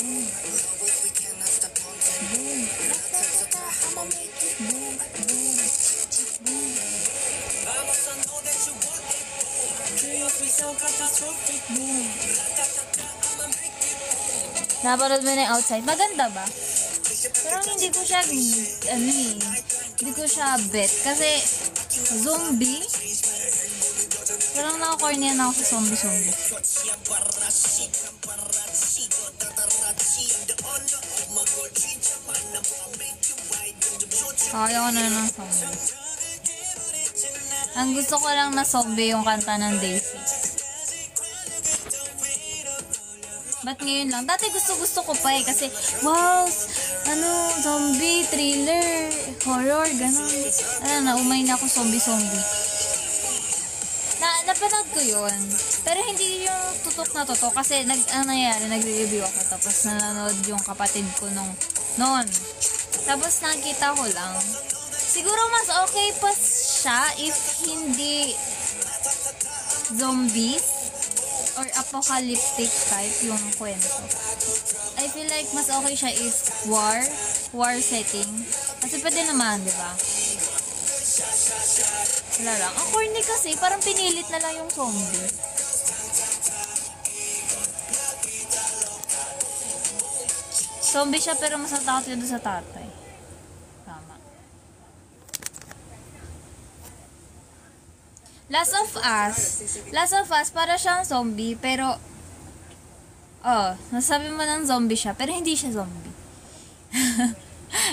Always we cannot stop wanting I'ma make it Vamos I know that you want it Chaos we so catastrophic I'ma make it Napanood mo na yung Outside. Maganda ba? Pero hindi ko siya, hindi ko siya bet. Kasi, zombie. Parang nakakornian ako sa zombie. Kaya ko na ng zombie. Ang gusto ko lang na zombie yung kanta ng Daisy. Ba't ngayon lang? Dati gusto ko pa eh. Kasi, wow, zombie, thriller, horror, gano'n. Naumay na ako zombie. Napanood ko yun. Pero hindi yung tutok na tutok. Kasi, nangyari, nagre-review ako. Tapos, nanonood yung kapatid ko noon. Tapos, nakita ko lang. Siguro, mas okay pa siya if hindi zombies or apocalyptic type yung kwento. I feel like mas okay siya if war setting. Kasi pwede naman, di ba? Wala lang. Ang corny kasi, parang pinilit na lang yung zombie. Zombie siya pero mas natakot yun sa tatay. Tama. Last of Us, para siyang zombie, pero nasabi mo ng zombie siya, pero hindi siya zombie.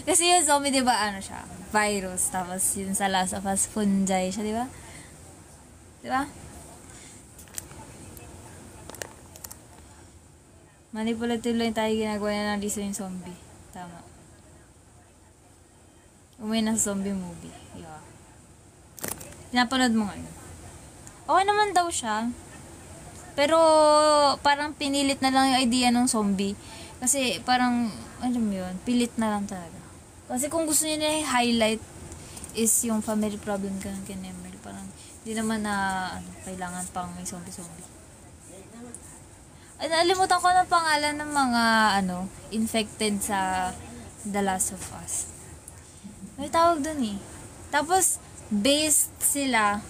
Kasi yung zombie, di ba, siya? Virus. Tapos yun sa Last of Us, fungi siya, di ba? Di ba? Manipulative lang tayo ginagawa na ng reason yung zombie. Tama. Umuwi na sa zombie movie. Yeah. Pinapanood mo ngayon. Okay naman daw siya. Pero, parang pinilit na lang yung idea ng zombie. Kasi, parang, alam mo yun, pilit na lang talaga. Kasi kung gusto nila i-highlight is yung family problem ka ng Kenemel. Parang, hindi naman na, kailangan pang may zombie-zombie. Nalimutan ko ng pangalan ng mga, infected sa The Last of Us. May tawag dun eh. Tapos, based sila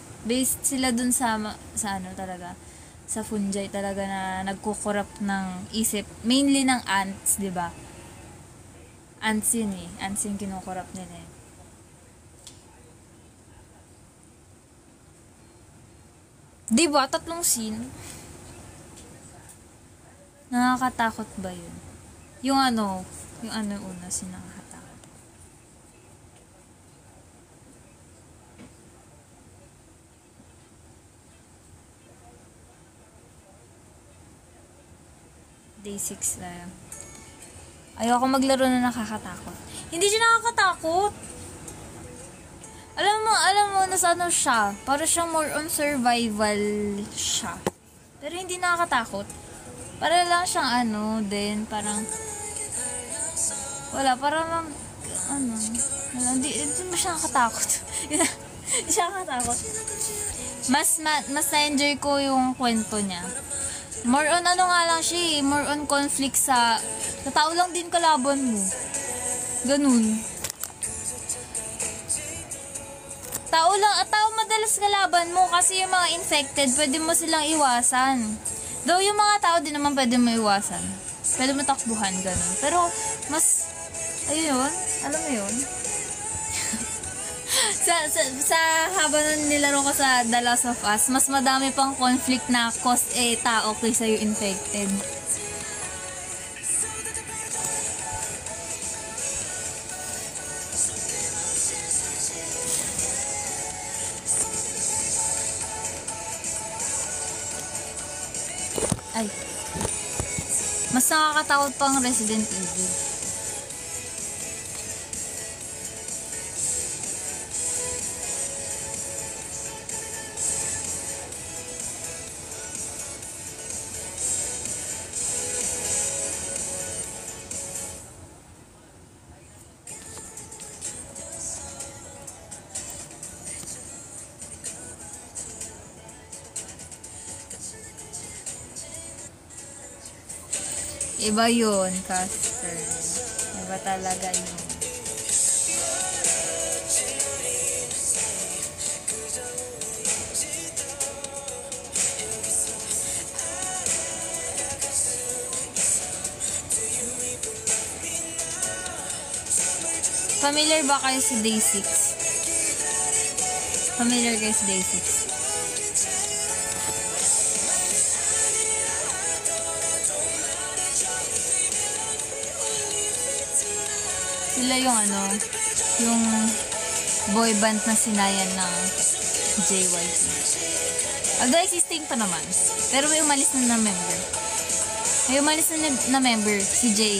dun sa talaga, sa fungi talaga na nagkukorrupt ng isip, mainly ng ants, di ba? Ants yun eh. Ants yung kinukorrupt nila eh. Di ba? 3 scene. Nakakatakot ba yun? Yung una scene nakakatakot. Day 6 na yun. Ayoko maglaro na nakakatakot. Hindi siya nakakatakot. Alam mo, nasa siya. Para siyang more on survival siya. Pero hindi nakakatakot. Para lang siyang din, parang, wala, parang, hindi mo siya nakakatakot. Hindi siya nakakatakot. Mas na-enjoy ko yung kwento niya. More on nga lang siya eh. More on conflict sa tao lang din kalaban mo. Ganun. Tao madalas kalaban mo kasi yung mga infected, pwede mo silang iwasan. Though yung mga tao din naman pwede mo iwasan. Pwede mo takbuhan, ganun. Pero, ayun, alam mo yun? sa habang nilaro ko sa The Last of Us, mas madami pang conflict na cause tao kaysa yung infected. Mas nakakatakot pang Resident Evil. Iba yun, Casper. Iba talaga yun. Familiar ba kayo sa Day 6? Familiar kayo sa Day 6? Sila yung yung boy band na sinayan ng JYP. Although existing pa naman. Pero may umalis na member. May umalis na member, si Jay.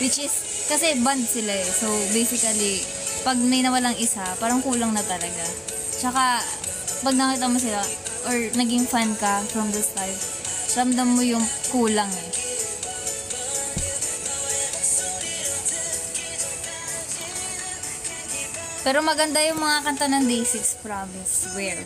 Which is, kasi band sila eh. So, basically, pag may nawalang isa, parang kulang na talaga. Tsaka, pag nakita mo sila, or naging fan ka from the start, ramdam mo yung kulang eh. Pero maganda yung mga kanta ng Day 6, promise. Where?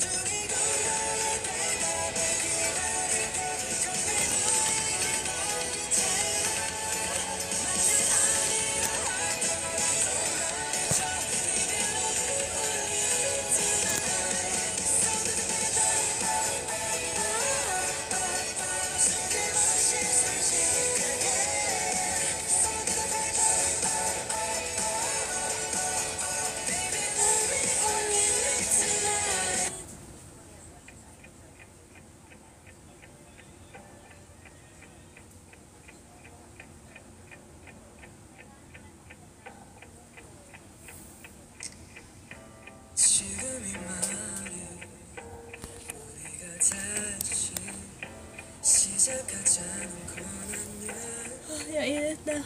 Init na.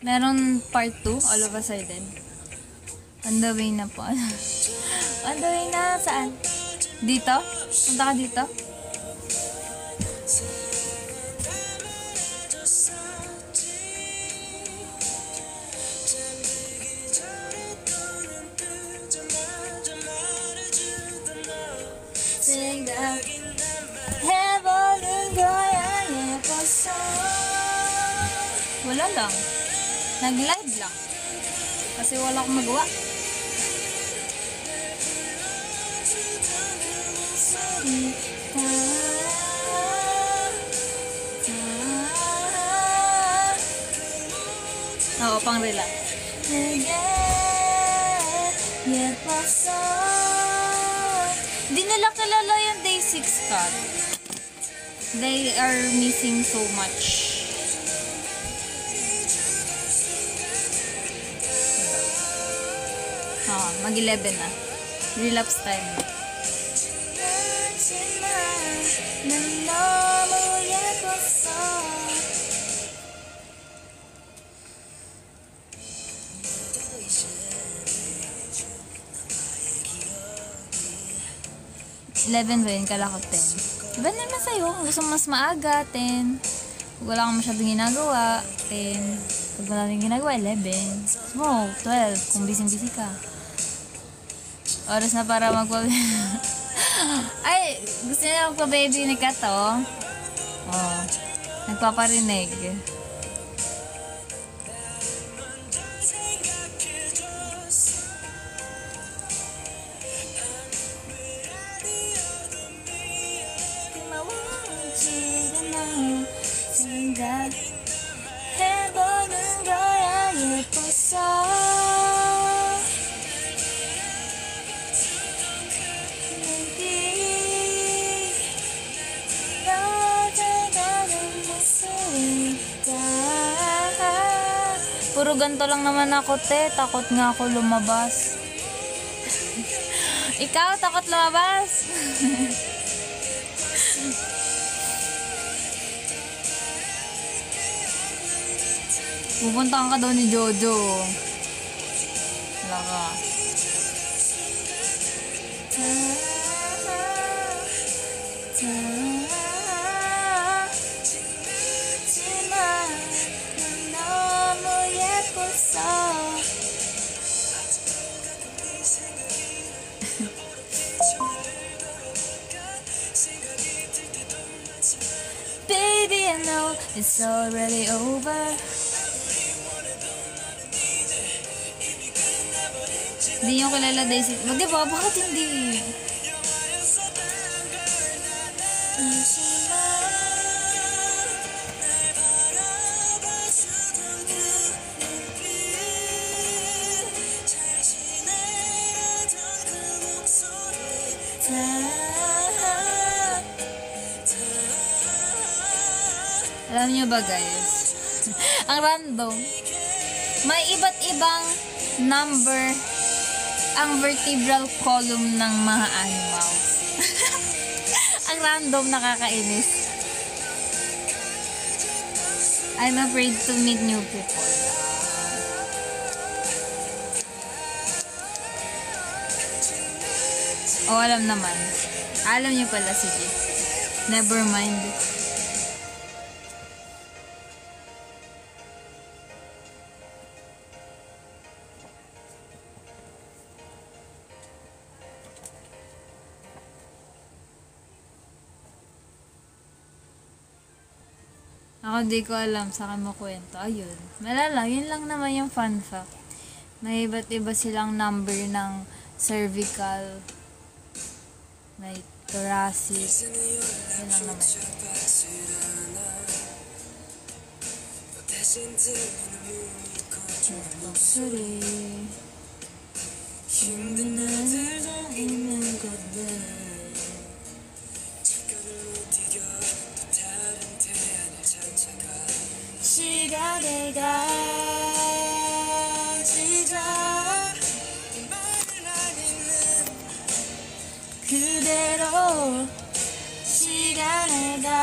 Meron part 2, all of a sudden. On the way na po. On the way na, saan? Dito? Punta ka dito? 해보는 거야 예뻤어. Wala lang. Nag-live lang. Kasi wala akong magawa. Oo, pang relax. 예뻤어. Di nila kilala yung Day 6 card. They are missing so much. Mag-11 na. Relapse time. Eleven ba yun? Kala ko 10. Diba naman sa'yo? Gusto mo mas maaga, 10. Pag wala kang masyadong ginagawa, 10. Pag wala kang ginagawa, 11. Gusto mo, 12. Kung busy-busy ka. Oras na para Ay, gusto niya magpa-baby ni Kato. Oh, nagpaparinig. 해보는 거야 예뻤어. Puro ganito lang naman ako, te. Takot nga ako lumabas. Ikaw, takot lumabas. Pupuntahan ka daw ni Jojo. Wala ka. Baby, I know it's already over. Hindi nyo kilala Daisy. Di ba? Bakit hindi? Alam nyo ba guys? Ang random. May iba't ibang number ang vertebral column ng mga animals. Ang random, nakakainis. I'm afraid to meet new people. Oh, alam naman. Alam niyo pala, sige. Never mind. Ako di ko alam, sa akin makwento. Ayun. Malala, yun lang naman yung fun fact. May iba't iba silang number ng cervical, may thoracic. Yun lang naman. Sorry. Hindi na inan ko din. 시간에 가지자 그대로 시간에 가지자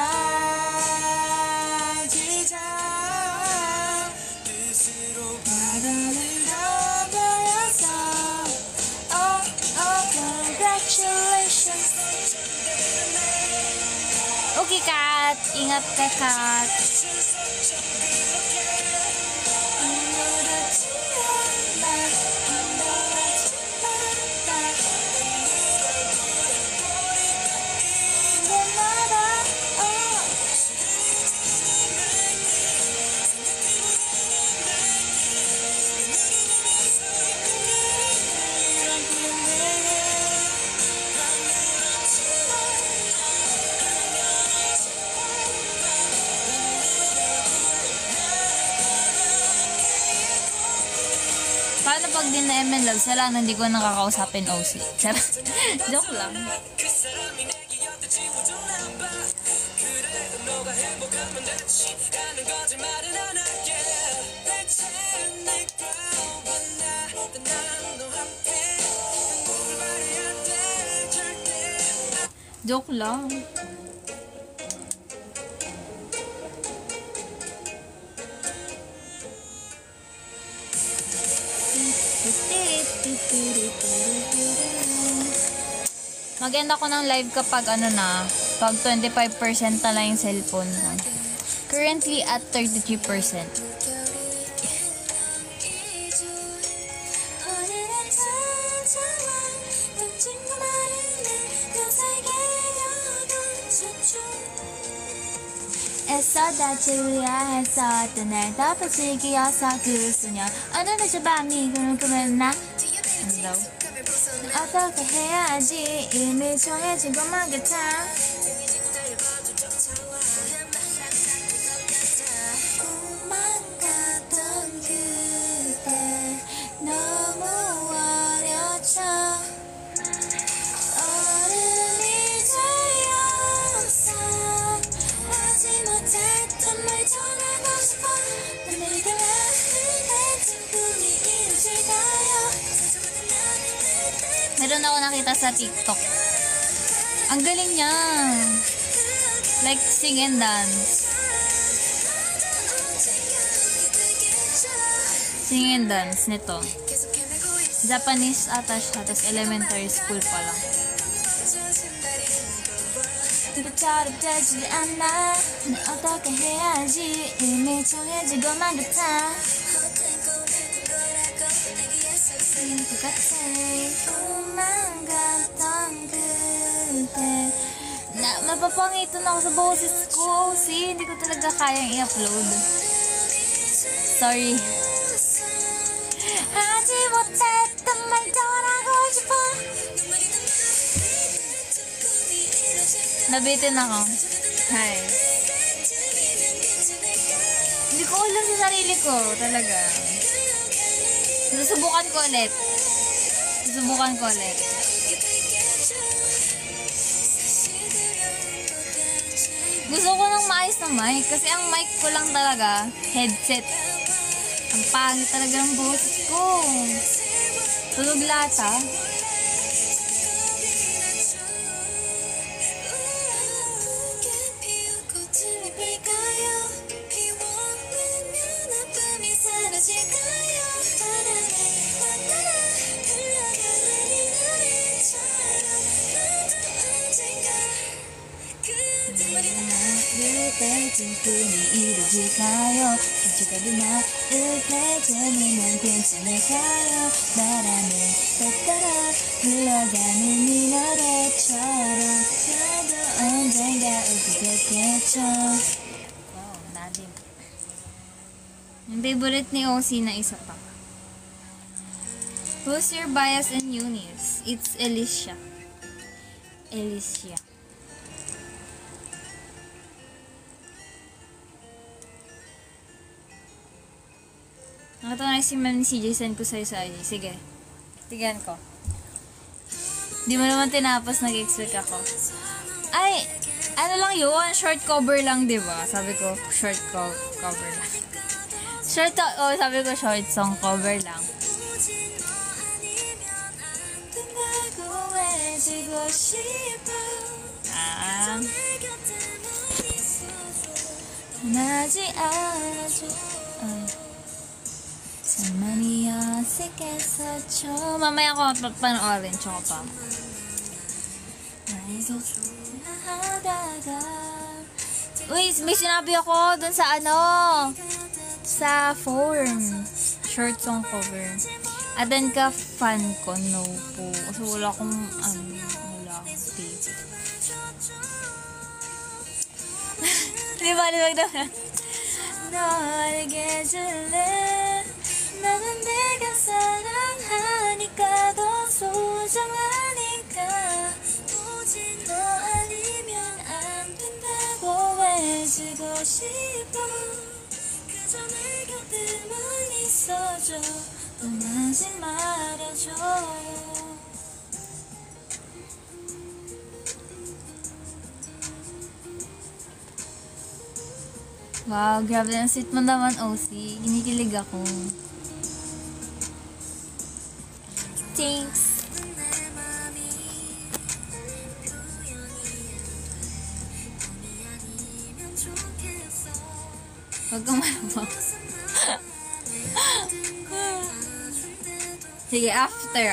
바다는 더 보였어. Oh, congratulations. Okay, Kat. Ingat ka, Kat. Paano pag din na MN Love, siya lang hindi ko nakakausapin OC. Joke lang. Joke lang. Mag-end ako ng live kapag pag 25% na lang yung cellphone ko. Currently at 33%. 애써다 주리아해서 날 덮어치기여서 그 수녀 어느 날 밤이 궁금했나? 안다고? 어떻게 해야지 이미 정해진 것만 같아. 꿈만 같던 그때 너무 어렸죠. 어른이 되어서 하지 못했던 말 전하고 싶어. 내가 같은 꿈이 이루어질까요? Meron ako nakita sa TikTok. Ang galing niya. Like, sing and dance. Sing and dance nito. Japanese ata siya, tapos elementary school pa lang. 부끄럽지 않아 나 어떻게 해야지 이미 정해지고만 같아 그 같아 꿈만 같던 그때 na mapapangito na ako sa boses ko. See, hindi ko talaga kayang i-upload. Sorry. 하지 못했던 말도 하고 싶어. Nabitin ako. Hi. Hindi ko alam sa sarili ko, talaga. Susubukan ko ulit. Gusto ko ng maayos na mic, kasi ang mic ko lang talaga, headset. Ang pangit talaga ng boses ko. Tulog lata. 꿈이 이루어질까요? 상처가 든 나를 펼쳐내면 괜찮을까요? 바람에 따라 흘러가는 이 노래처럼 나도 언젠가 오게 됐겠죠. Wow, nadim. Yung favorite ni OC na isa pa. Who's your bias and Eunice? It's Alicia. Nakita na si Ma'am CJ, send ko sa'yo sa IG. Sige. Tignan ko. Di mo naman tinapos, nag-expect ako. Ay, ano lang yun? Short cover lang, di ba? Sabi ko, short cover lang. Sabi ko, short song cover lang. Mamaya ko panoorin, tsaka pa. Uy, may sinabi ako dun sa sa form. Short song cover. Adan ka fan ko, no po. Kasi wala akong tape. Liwanag naman. 너에게 줄래 나는 네가 사랑하니까 더 소중하니까 오직 너 아니면 안 된다고 외치고 싶어 그저 내 곁에만 있어줘 떠나지 말아줘 Wow, grabe ang sweet mo naman, OC. Kinikilig ako. Thanks. Huwag kang malabak. Sige, after.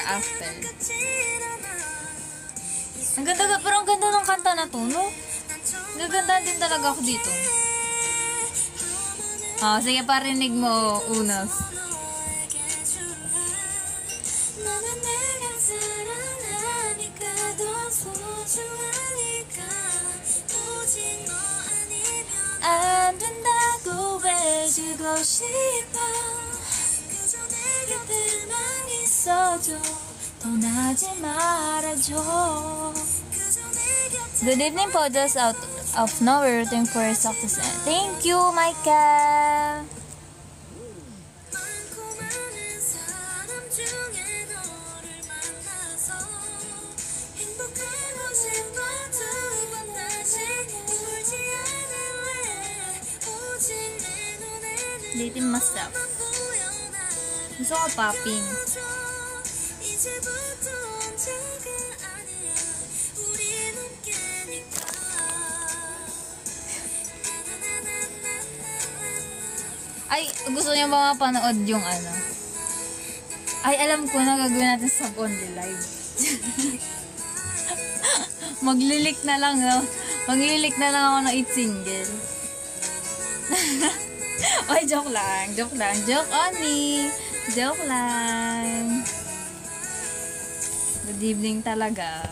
Ang ganda, pero ang ganda ng kanta na to, no? Gaganda din talaga ako dito. Sige, parinig mo, Unos. 안 된다고 외치고 싶어 그저 내 곁에만 있어줘 떠나지 말아줘 Good evening po, just out of nowhere, rooting for success. Thank you, Micah! Dating myself. Gusto ko popping. Ay, gusto niyo ba mapanood yung ano? Ay, alam ko na gagawin natin sa only live. Maglilik na lang, no? Maglilik na lang ako ng 8 single. Ay, joke lang. Joke lang. Joke on me. Joke lang. Good evening talaga.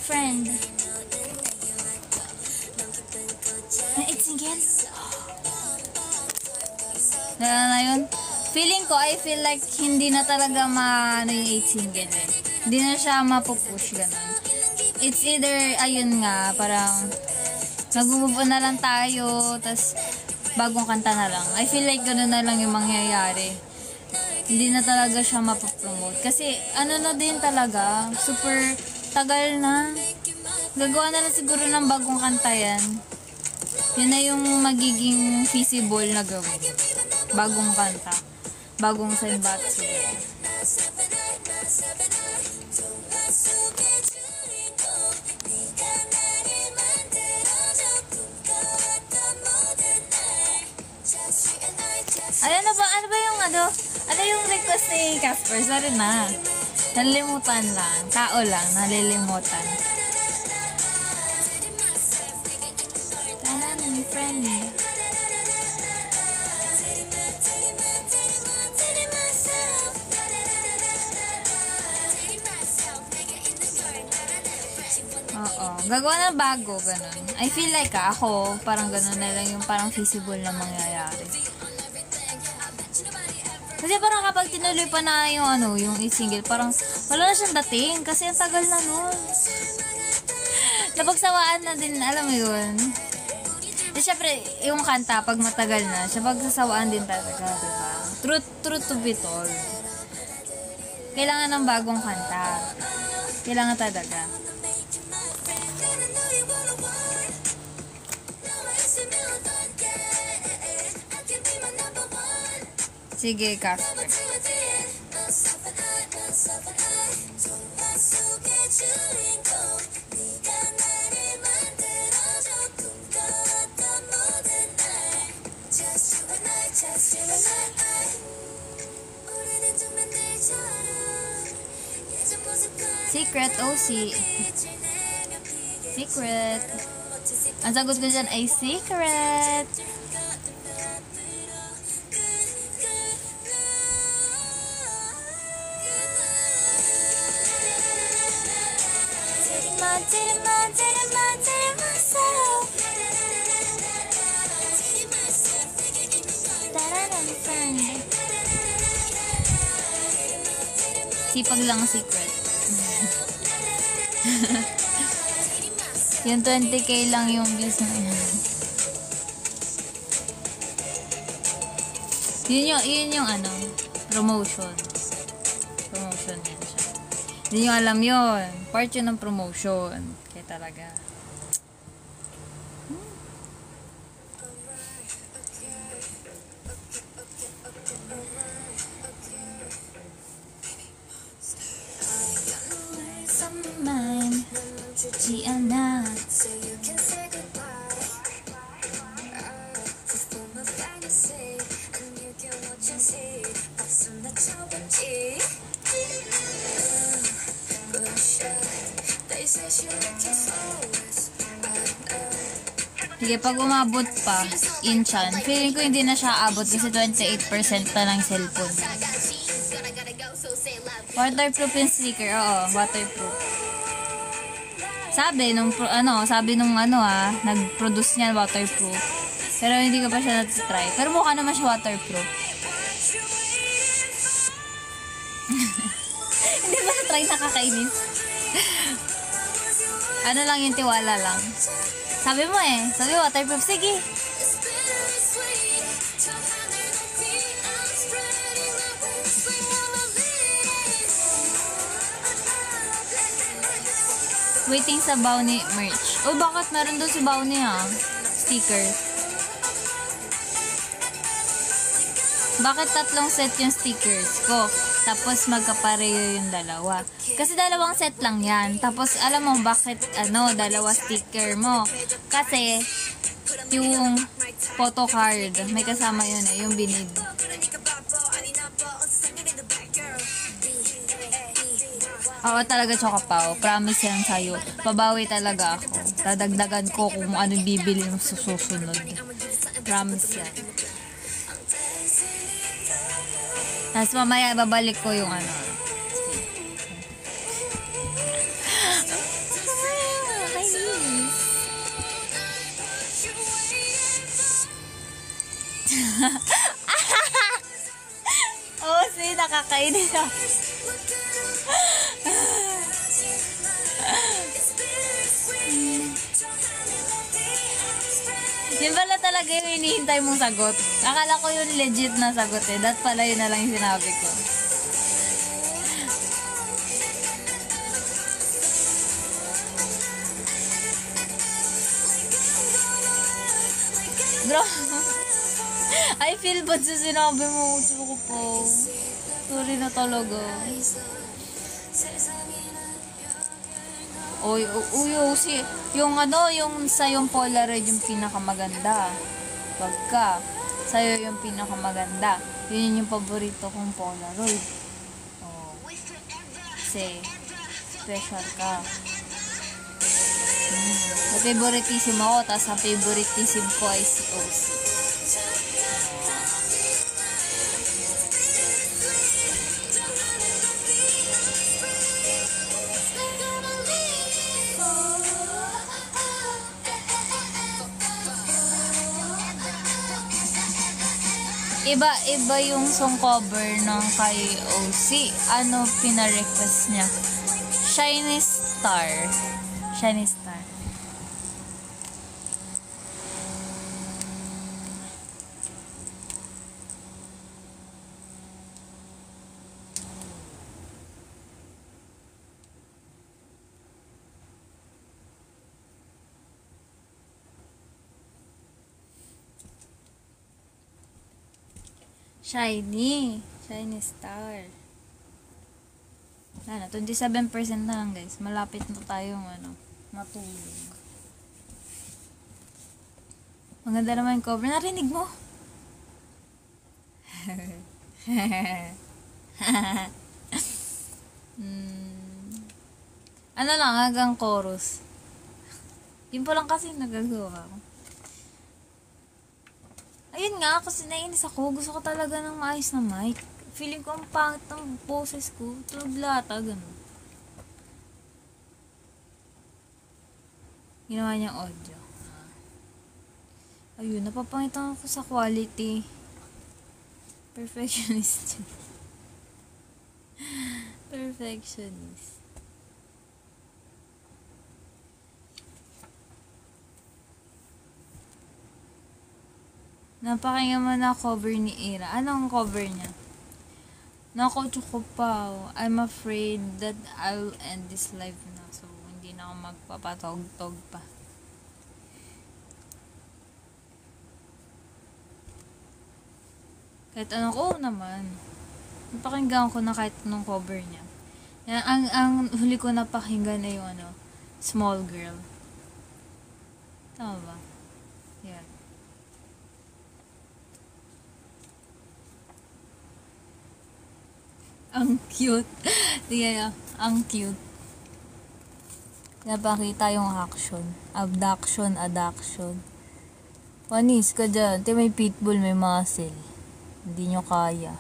Friend. It's again. Na yun. Feeling ko, I feel like hindi na talaga ano yung 8 single eh. Hindi na siya mapupush ganun. It's either, ayun nga, parang nag-move on na lang tayo, tas bagong kanta na lang. I feel like ganun na lang yung mangyayari. Hindi na talaga siya mapapromote. Kasi, ano na din talaga, super tagal na. Gagawa na lang siguro ng bagong kanta yan. Yun na yung magiging feasible na gawin. Bagong kanta. Bagong senbatsu. Ay, ano ba yung ano yung request ni Casper? Sorry na. Nalilimutan lang. Tao lang, nalilimutan. Tanan, friend. Oo. Gagawa na bago, ganun. I feel like ako, parang ganun na lang yung parang feasible na mangyayari. Kasi parang kapag tinuloy pa na yung yung single, parang wala na siyang dating kasi ang tagal na nun. Napagsawaan na din, alam mo yun. Di syempre, yung kanta, pag matagal na, siya pagsasawaan din talaga, diba? Truth to be told. Kailangan ng bagong kanta. Kailangan talaga. Sige, Casper. Secret OC. Secret. Ang sagot ko dyan ay secret. Sipag lang secret. Yung 20k lang yung views na yun yung promotion. Promotion din siya. Hindi nyo alam yun. Part yun ng promotion. Kaya talaga. Gianna. Sige, pag umabot pa, Inchan, feeling ko hindi na siya abot kasi 28% na ng cellphone. Waterproof yung sticker, oo, waterproof. Sabi nung nag-produce niya waterproof. Pero hindi ko pa siya na-try. Pero mukha naman siya waterproof. Hindi ba na-try, nakakainis? Ano lang yung tiwala lang. Sabi mo sabi waterproof, sige. Waiting sa Bounty merch. Oh, bakit meron doon si Bounty sticker? Bakit 3 set yung stickers ko? Tapos magkapareho yung dalawa. Kasi dalawang set lang yan. Tapos alam mo bakit dalawa sticker mo? Kasi yung photo card, may kasama yun yung binid. Oo talaga, Chocopao. Promise yan sa'yo. Pabawi talaga ako. Dadagdagan ko kung ano bibili mo sa susunod. Promise yan. Tapos mamaya babalik ko yung Oh, see, nakakainis ako. Yun pala talaga yung hinihintay mong sagot. Akala ko yung legit na sagot eh. That pala yun na lang yung sinabi ko. Bro, I feel bad sa sinabi mo. Suko po. Sorry na talaga. Uy, yung yung Polaroid yung pinakamaganda. Pagka sa'yo yung pinakamaganda, yun yung paborito kong Polaroid. Oh. Kasi special ka. Favoritism ako, tapos ang favoritism ko ay si OC. Iba yung song cover ng kay OC. Ano pina-request niya? Shiny Star. Shiny Star. Shiny Star. Ano, 27% na lang guys. Malapit na tayong matulog. Maganda naman yung cover. Narinig mo? Ano lang, hanggang chorus. Yun pa lang kasi nagagawa ko. Ayun nga, kasi nainis ako. Gusto ko talaga ng maayos na mic. Feeling ko ang pangit ng boses ko. Tulog lata, gano'n. Ginawa niyang audio. Ayun, napapangitan ako sa quality. Perfectionist. Perfectionist. Napakinggan mo na cover ni Ira. Anong cover niya? Nako, Chocopao. I'm afraid that I'll end this live na. So, hindi na ako magpapatog-tog pa. Kahit anong naman. Napakinggan ko na kahit anong cover niya. Yan, ang huli ko napakinggan na yung Small Girl. Tama ba? Yan. Ang cute. Sige, ang cute. Napakita yung action. Abduction, adduction. Panis ka dyan. May pitbull, may muscle. Hindi nyo kaya.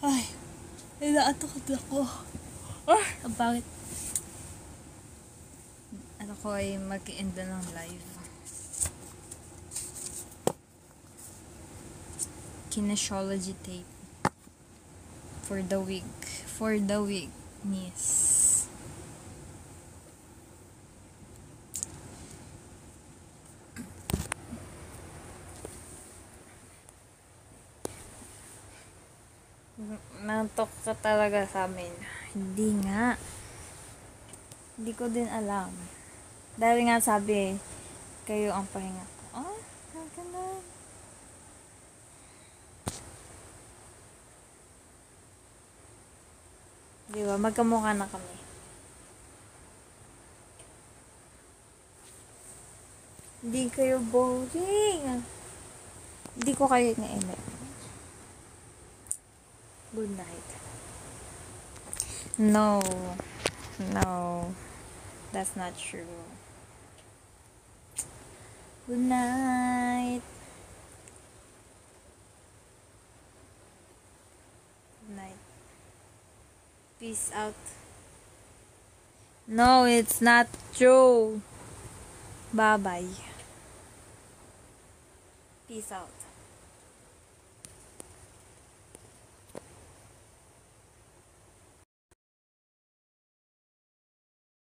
Ay, naatakot ako. Bakit? Ko ay mag-end na ng live. Kinesiology tape. For the week. For the weakness. Nantok ka talaga sa amin. Hindi nga. Hindi ko din alam. Dahil nga sabi, kayo ang pahinga ko. Di ba? Magkamukha na kami. Hindi kayo boring. Hindi ko kayo na-eme. Good night. No. No. That's not true. Good night. Good night. Peace out. No, it's not true. Bye-bye. Peace out.